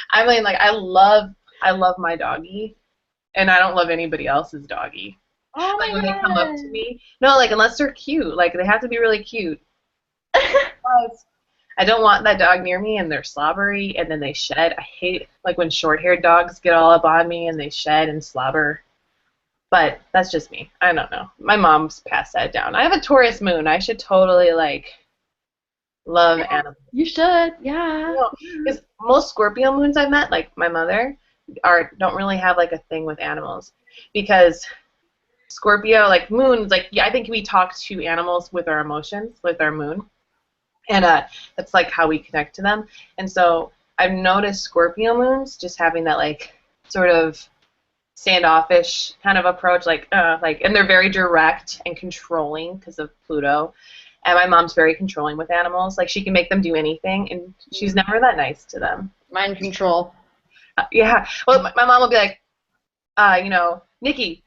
I mean, like, I love my doggie, and I don't love anybody else's doggie. Oh like when God. they come up to me. No, like unless they're cute. Like they have to be really cute. I don't want that dog near me and they're slobbery and then they shed. I hate like when short-haired dogs get all up on me and they shed and slobber. But that's just me. I don't know. My mom's passed that down. I have a Taurus moon. I should totally like love animals. You should, yeah. Because most Scorpio moons I've met, like my mother, don't really have like a thing with animals because Scorpio, like moons, like I think we talk to animals with our emotions, with our moon, and that's like how we connect to them. And so I've noticed Scorpio moons just having that like sort of standoffish kind of approach, like, and they're very direct and controlling because of Pluto. And my mom's very controlling with animals. Like she can make them do anything, and she's never that nice to them. Mind control. Yeah. Well, my mom will be like, Nikki,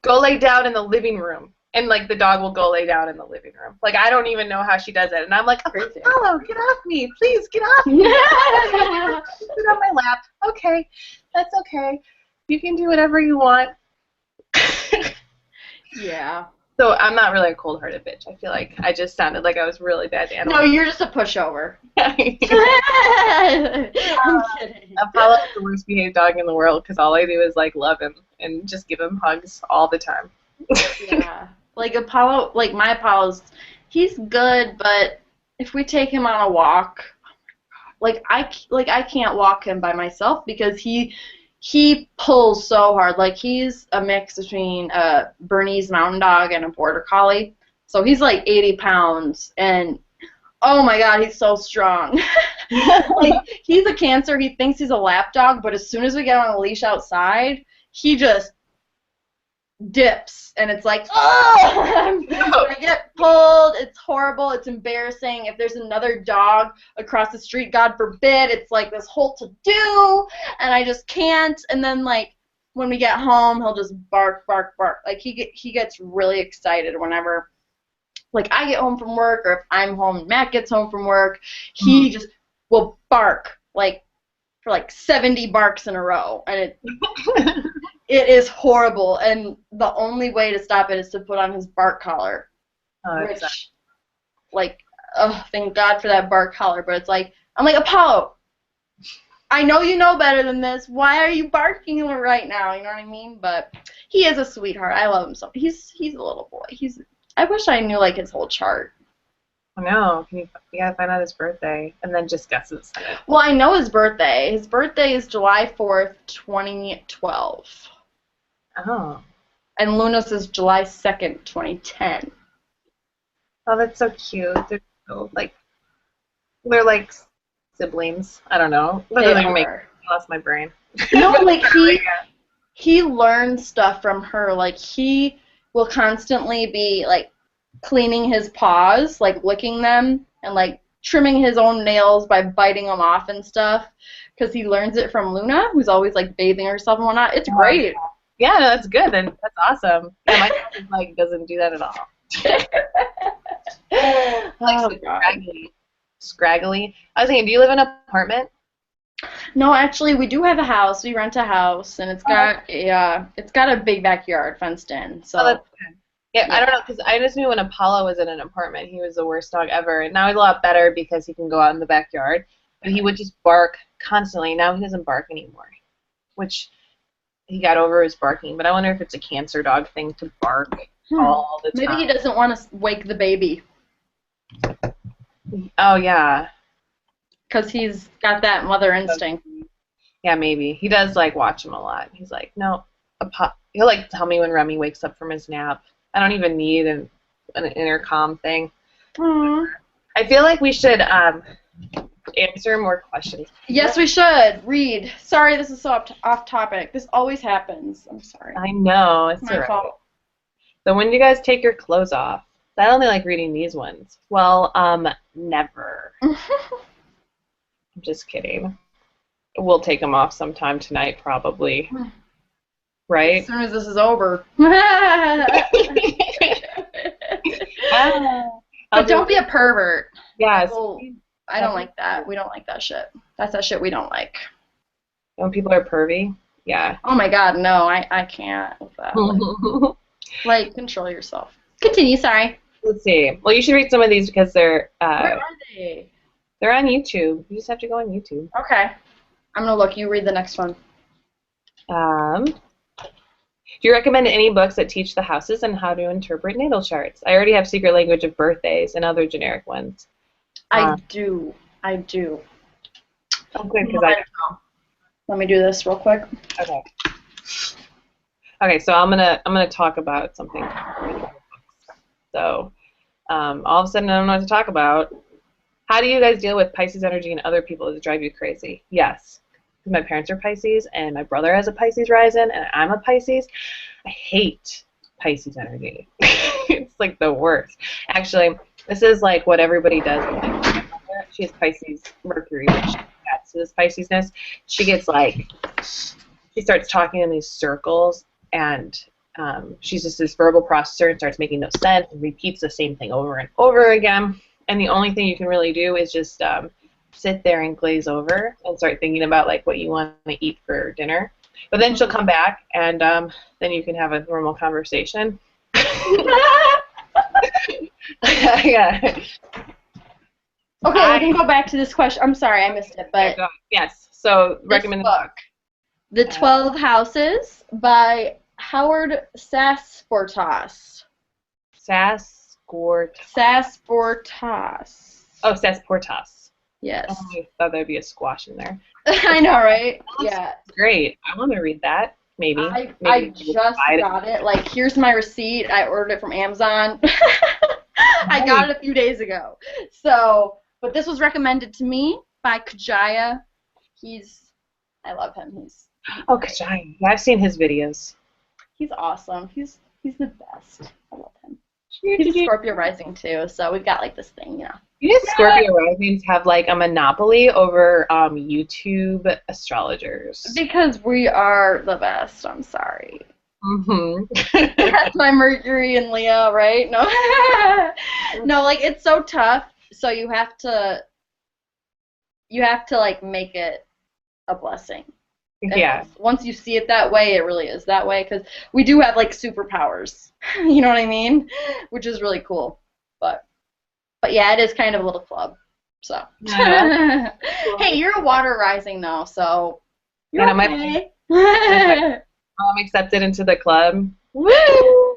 go lay down in the living room. And, like, the dog will go lay down in the living room. Like, I don't even know how she does it. And I'm like, oh, get off me. Please, get off me. Sit on my lap. Okay. That's okay. You can do whatever you want. Yeah. So I'm not really a cold-hearted bitch. I feel like I just sounded like I was really bad to animals. No, you're just a pushover. I'm kidding. Apollo's the worst behaved dog in the world because all I do is, like, love him and just give him hugs all the time. Yeah. Like Apollo, like my Apollo's, he's good, but if we take him on a walk, like I can't walk him by myself because he pulls so hard. Like he's a mix between a Bernese Mountain Dog and a Border Collie. So he's like 80 pounds and oh my God, he's so strong. Like he's a Cancer, he thinks he's a lap dog, but as soon as we get on a leash outside, he just dips and it's like, oh! I get pulled, it's horrible, it's embarrassing. If there's another dog across the street, God forbid, it's like this whole to-do and I just can't. And then like when we get home, he'll just bark, bark, bark. Like he gets really excited whenever like I get home from work or if I'm home, Matt gets home from work, he just will bark like for like 70 barks in a row and it It is horrible, and the only way to stop it is to put on his bark collar, which, like, oh, thank God for that bark collar, but it's like, I'm like, Apollo, I know you know better than this. Why are you barking right now? You know what I mean? But he is a sweetheart. I love him so. He's a little boy. I wish I knew, like, his whole chart. I know. You gotta find out his birthday, and then just guesses. Well, I know his birthday. His birthday is July 4th, 2012. Oh. And Luna's is July 2nd, 2010. Oh, that's so cute. They're so, like, siblings. I don't know. That doesn't even make sense. I lost my brain. No, like, he learns stuff from her. Like, he will constantly be, like, cleaning his paws, like, licking them, and, like, trimming his own nails by biting them off and stuff, because he learns it from Luna, who's always, like, bathing herself and whatnot. It's great. Yeah, no, that's good. Then that's awesome. Yeah, my cousin, like, doesn't do that at all. Like, scraggly. I was thinking, do you live in an apartment? No, actually, we do have a house. We rent a house, and it's got a big backyard fenced in. So. Oh, that's good. Yeah, I don't know, because I just knew when Apollo was in an apartment, he was the worst dog ever. And now he's a lot better because he can go out in the backyard. But he would just bark constantly. Now he doesn't bark anymore, which he got over his barking. But I wonder if it's a Cancer dog thing to bark all the time. Maybe he doesn't want to wake the baby. Oh, yeah. Because he's got that mother instinct. Yeah, maybe. He does, like, watch him a lot. He's like, no. He'll, like, tell me when Remy wakes up from his nap. I don't even need an intercom thing. Aww. I feel like we should answer more questions. Yes, we should. Read. Sorry, this is so off topic. This always happens. I'm sorry. I know. It's my fault. So when do you guys take your clothes off? I only like reading these ones. Well, never. I'm just kidding. We'll take them off sometime tonight, probably. Right? As soon as this is over. But don't be a pervert. Yes. I don't like that. We don't like that shit. That's that shit we don't like. When people are pervy? Yeah. Oh my god, no, I can't with that. Like, control yourself. Continue, sorry. Let's see. Well, you should read some of these because they're... Where are they? They're on YouTube. You just have to go on YouTube. Okay. I'm going to look. You read the next one. Do you recommend any books that teach the houses and how to interpret natal charts? I already have Secret Language of Birthdays and other generic ones. I do. Oh, good, because Let me do this real quick. Okay. Okay, so I'm gonna talk about something. So, all of a sudden I don't know what to talk about. How do you guys deal with Pisces energy and other people? Does it drive you crazy? Yes. Because my parents are Pisces, and my brother has a Pisces rising, and I'm a Pisces. I hate Pisces energy. It's like the worst. Actually, this is like what everybody does. She has Pisces Mercury, which adds to this Piscesness. She gets like, she starts talking in these circles, and she's just this verbal processor and starts making no sense and repeats the same thing over and over again. And the only thing you can really do is just sit there and glaze over and start thinking about like what you want to eat for dinner. But then she'll come back, and then you can have a normal conversation. Yeah. Okay, we can go back to this question. I'm sorry, I missed it, but yes. So recommend the book, The 12 Houses by Howard Sasportas. Sasportas. Oh, Sasportas. Yes. Oh, I thought there'd be a squash in there. I know, right? Yeah. Great. I want to read that. Maybe. I just got it. Like, here's my receipt. I ordered it from Amazon. I got it a few days ago. So, but this was recommended to me by Kajaya. I love him. Oh, Kajaya. Yeah, I've seen his videos. He's awesome. He's the best. I love him. He's a Scorpio rising too, so we've got like this thing, you know. You know, Scorpio risings have like a monopoly over YouTube astrologers. Because we are the best. I'm sorry. Mm-hmm. That's my Mercury and Leo, right? No, no, like it's so tough. So you have to like make it a blessing. And Yeah. once you see it that way, it really is that way because we do have like superpowers. You know what I mean? Which is really cool. But yeah, it is kind of a little club. So Yeah. hey, you're a water rising though, so And you're I'm, okay. I'm accepted into the club. Woo!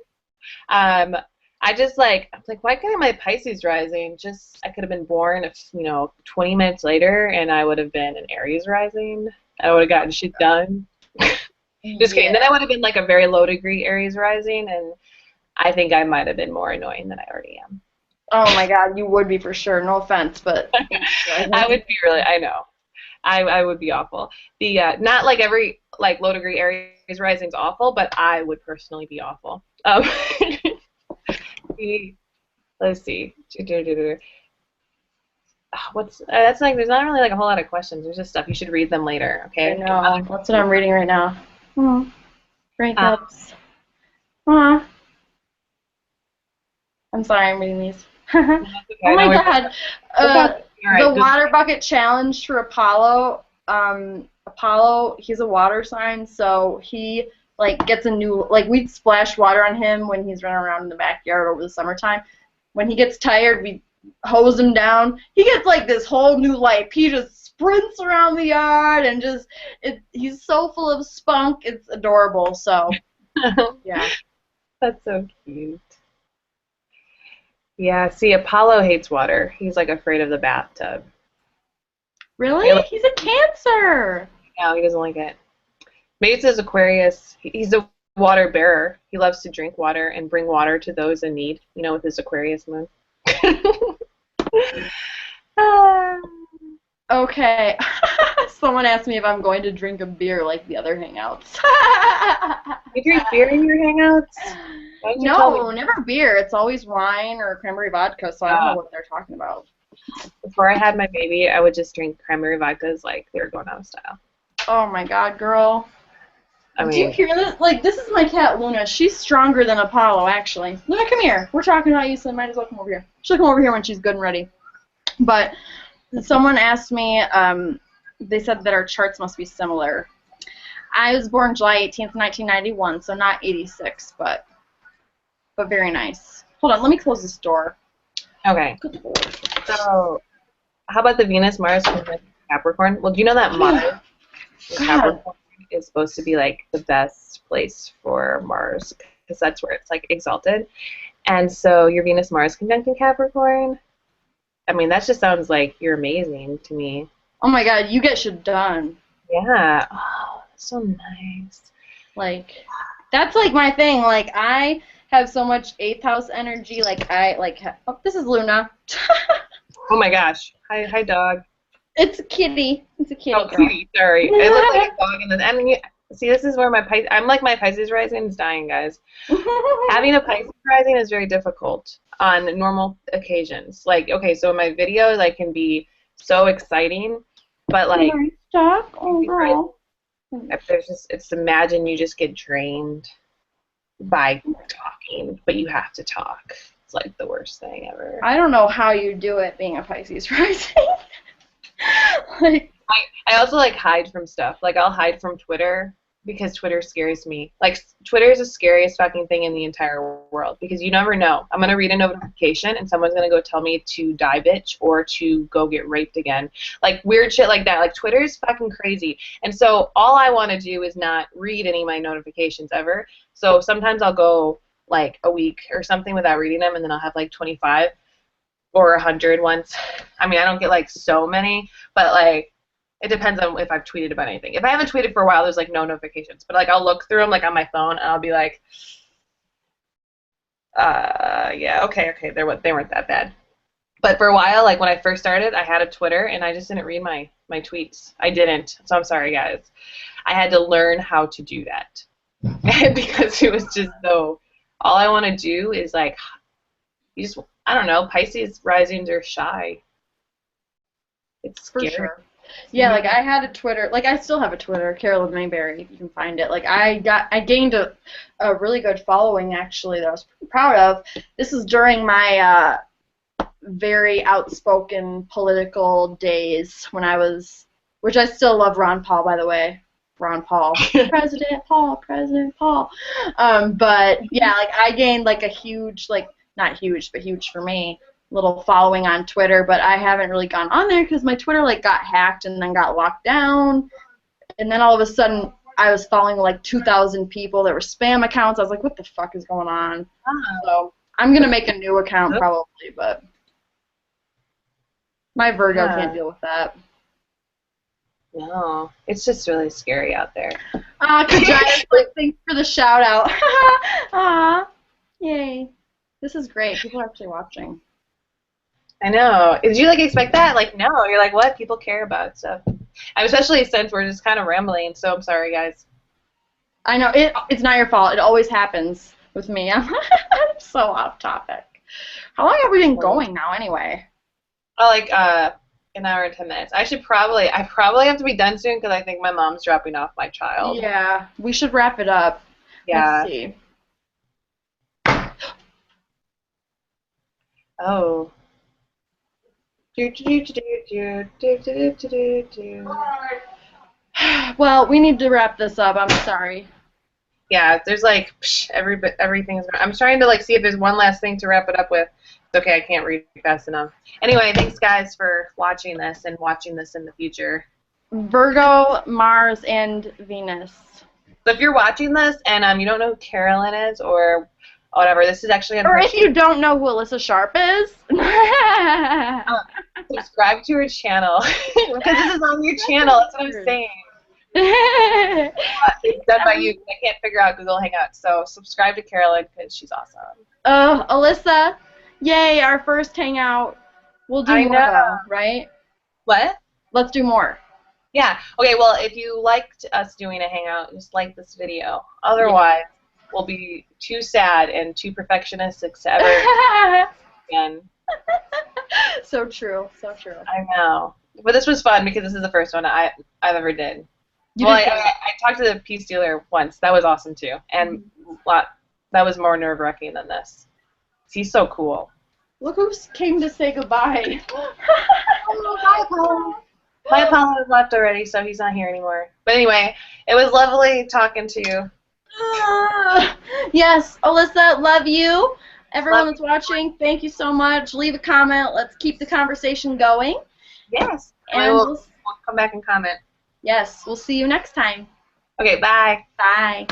I just I'm like, why can't my Pisces rising? Just I could have been born if 20 minutes later, and I would have been an Aries rising. I would have gotten shit done. Just kidding. Then I would have been like a very low degree Aries rising, and I think I might have been more annoying than I already am. Oh my God, you would be for sure. No offense, but I would be really. I know. I would be awful. The not like every low degree Aries rising is awful, but I would personally be awful. Let's see. What's that's like? There's not really like a whole lot of questions. There's just stuff you should read them later. I Okay. know. That's what I'm reading right now. Oh, Um, breakups. Aw. I'm sorry, I'm reading these. Oh my God. The water bucket challenge for Apollo. Apollo, he's a water sign, so he gets a new we'd splash water on him when he's running around in the backyard over the summertime. When he gets tired, we hose him down. He gets this whole new life. He just sprints around the yard and he's so full of spunk. It's adorable. So yeah. That's so cute. Yeah, see, Apollo hates water. He's afraid of the bathtub. Really? He's a Cancer. No, he doesn't like it. Maybe it's his Aquarius. He's a water bearer. He loves to drink water and bring water to those in need, with his Aquarius moon. Okay. Someone asked me if I'm going to drink a beer like the other hangouts. You drink beer in your hangouts? No, never beer. It's always wine or cranberry vodka, so I don't know what they're talking about. Before I had my baby, I would just drink cranberry vodkas like they were going out of style. Oh my God, girl. I mean, do you hear this? This is my cat, Luna. She's stronger than Apollo, actually. Luna, come here. We're talking about you, so I might as well come over here. She'll come over here when she's good and ready. But someone asked me, they said that our charts must be similar. I was born July 18th, 1991, so not 86, but very nice. Hold on, let me close this door. Okay. So, how about the Venus Mars conjunct Capricorn? Well, do you know that Mars Capricorn is supposed to be the best place for Mars because that's where it's exalted, and so your Venus Mars conjunct in Capricorn. I mean, that just sounds like you're amazing to me. Oh my God, you get shit done. Yeah. Oh, that's so nice. That's my thing. I have so much 8th house energy. Oh, this is Luna. Oh my gosh. Hi, dog. It's a kitty. It's a kitty. Oh, girl. kitty. Sorry. I look like a dog in the. And see, this is where my Pisces. I'm my Pisces rising is dying, guys. Having a Pisces rising is very difficult on normal occasions. Okay, so my videos can be so exciting, but nice dog. Oh, girl. If it's imagine you just get drained by talking, but you have to talk. It's the worst thing ever. I don't know how you do it being a Pisces rising. I also hide from stuff. I'll hide from Twitter because Twitter scares me. Twitter is the scariest fucking thing in the entire world because you never know. I'm gonna read a notification and someone's gonna go tell me to die bitch or to go get raped again. Weird shit like that. Twitter is fucking crazy. And so all I want to do is not read any of my notifications ever. So sometimes I'll go a week or something without reading them, and then I'll have 25 or 100 once. I mean, I don't get so many, but it depends on if I've tweeted about anything. If I haven't tweeted for a while, there's no notifications. But I'll look through them on my phone, and I'll be yeah, okay, they weren't that bad. But for a while, when I first started, I had a Twitter, and I just didn't read my tweets. I didn't, so I'm sorry, guys. I had to learn how to do that because it was just so. All I want to do is I don't know. Pisces risings are shy. It's scary. For sure. Yeah, I had a Twitter. I still have a Twitter, Carolyn Mayberry. You can find it. I gained a really good following actually that I was pretty proud of. This is during my very outspoken political days when I was, which I still love Ron Paul, by the way. Ron Paul. President Paul, President Paul. But yeah, like I gained like a huge, like not huge, but huge for me, little following on Twitter. But I haven't really gone on there because my Twitter like got hacked and then got locked down. And then all of a sudden, I was following like 2,000 people that were spam accounts. I was like, what the fuck is going on? So I'm gonna make a new account probably, but my Virgo can't deal with that. No, it's just really scary out there. Kajaya's like, thanks for the shout out. Aw, yay. This is great. People are actually watching. I know. Did you like expect that? Like, no. You're like, what? People care about stuff. Especially since we're just kind of rambling. So I'm sorry, guys. I know it's not your fault. It always happens with me. I'm so off topic. How long have we been going now, anyway? Oh, like an hour and 10 minutes. I probably have to be done soon because I think my mom's dropping off my child. Yeah, we should wrap it up. Yeah. Let's see. Oh. Well, we need to wrap this up. I'm sorry. Yeah, there's like everything's. I'm trying to like see if there's one last thing to wrap it up with. It's okay, I can't read fast enough. Anyway, thanks guys for watching this and watching this in the future. Virgo, Mars, and Venus. So if you're watching this and you don't know who Carolyn is or whatever, this is actually. Or if you don't know who Alyssa Sharpe is, subscribe to her channel because this is on your channel. That's what I'm saying. It's done by you. I can't figure out Google Hangouts, so subscribe to Carolyn because she's awesome. Alyssa, yay, our first hangout. We'll do more, though, right? What? Let's do more. Yeah. Okay, well, if you liked us doing a hangout, just like this video. Otherwise, we'll be too sad and too perfectionistic to ever again. So true, so true. I know. But this was fun because this is the first one I've ever did. I talked to the peace dealer once. That was awesome too, and that was more nerve-wracking than this. He's so cool. Look who came to say goodbye. Bye, Apollo. My Apollo has left already, so he's not here anymore. But anyway, it was lovely talking to you. Yes, Alyssa, love you. Everyone that's watching, thank you so much. Leave a comment. Let's keep the conversation going. Yes. And we'll come back and comment. Yes, we'll see you next time. Okay, bye. Bye.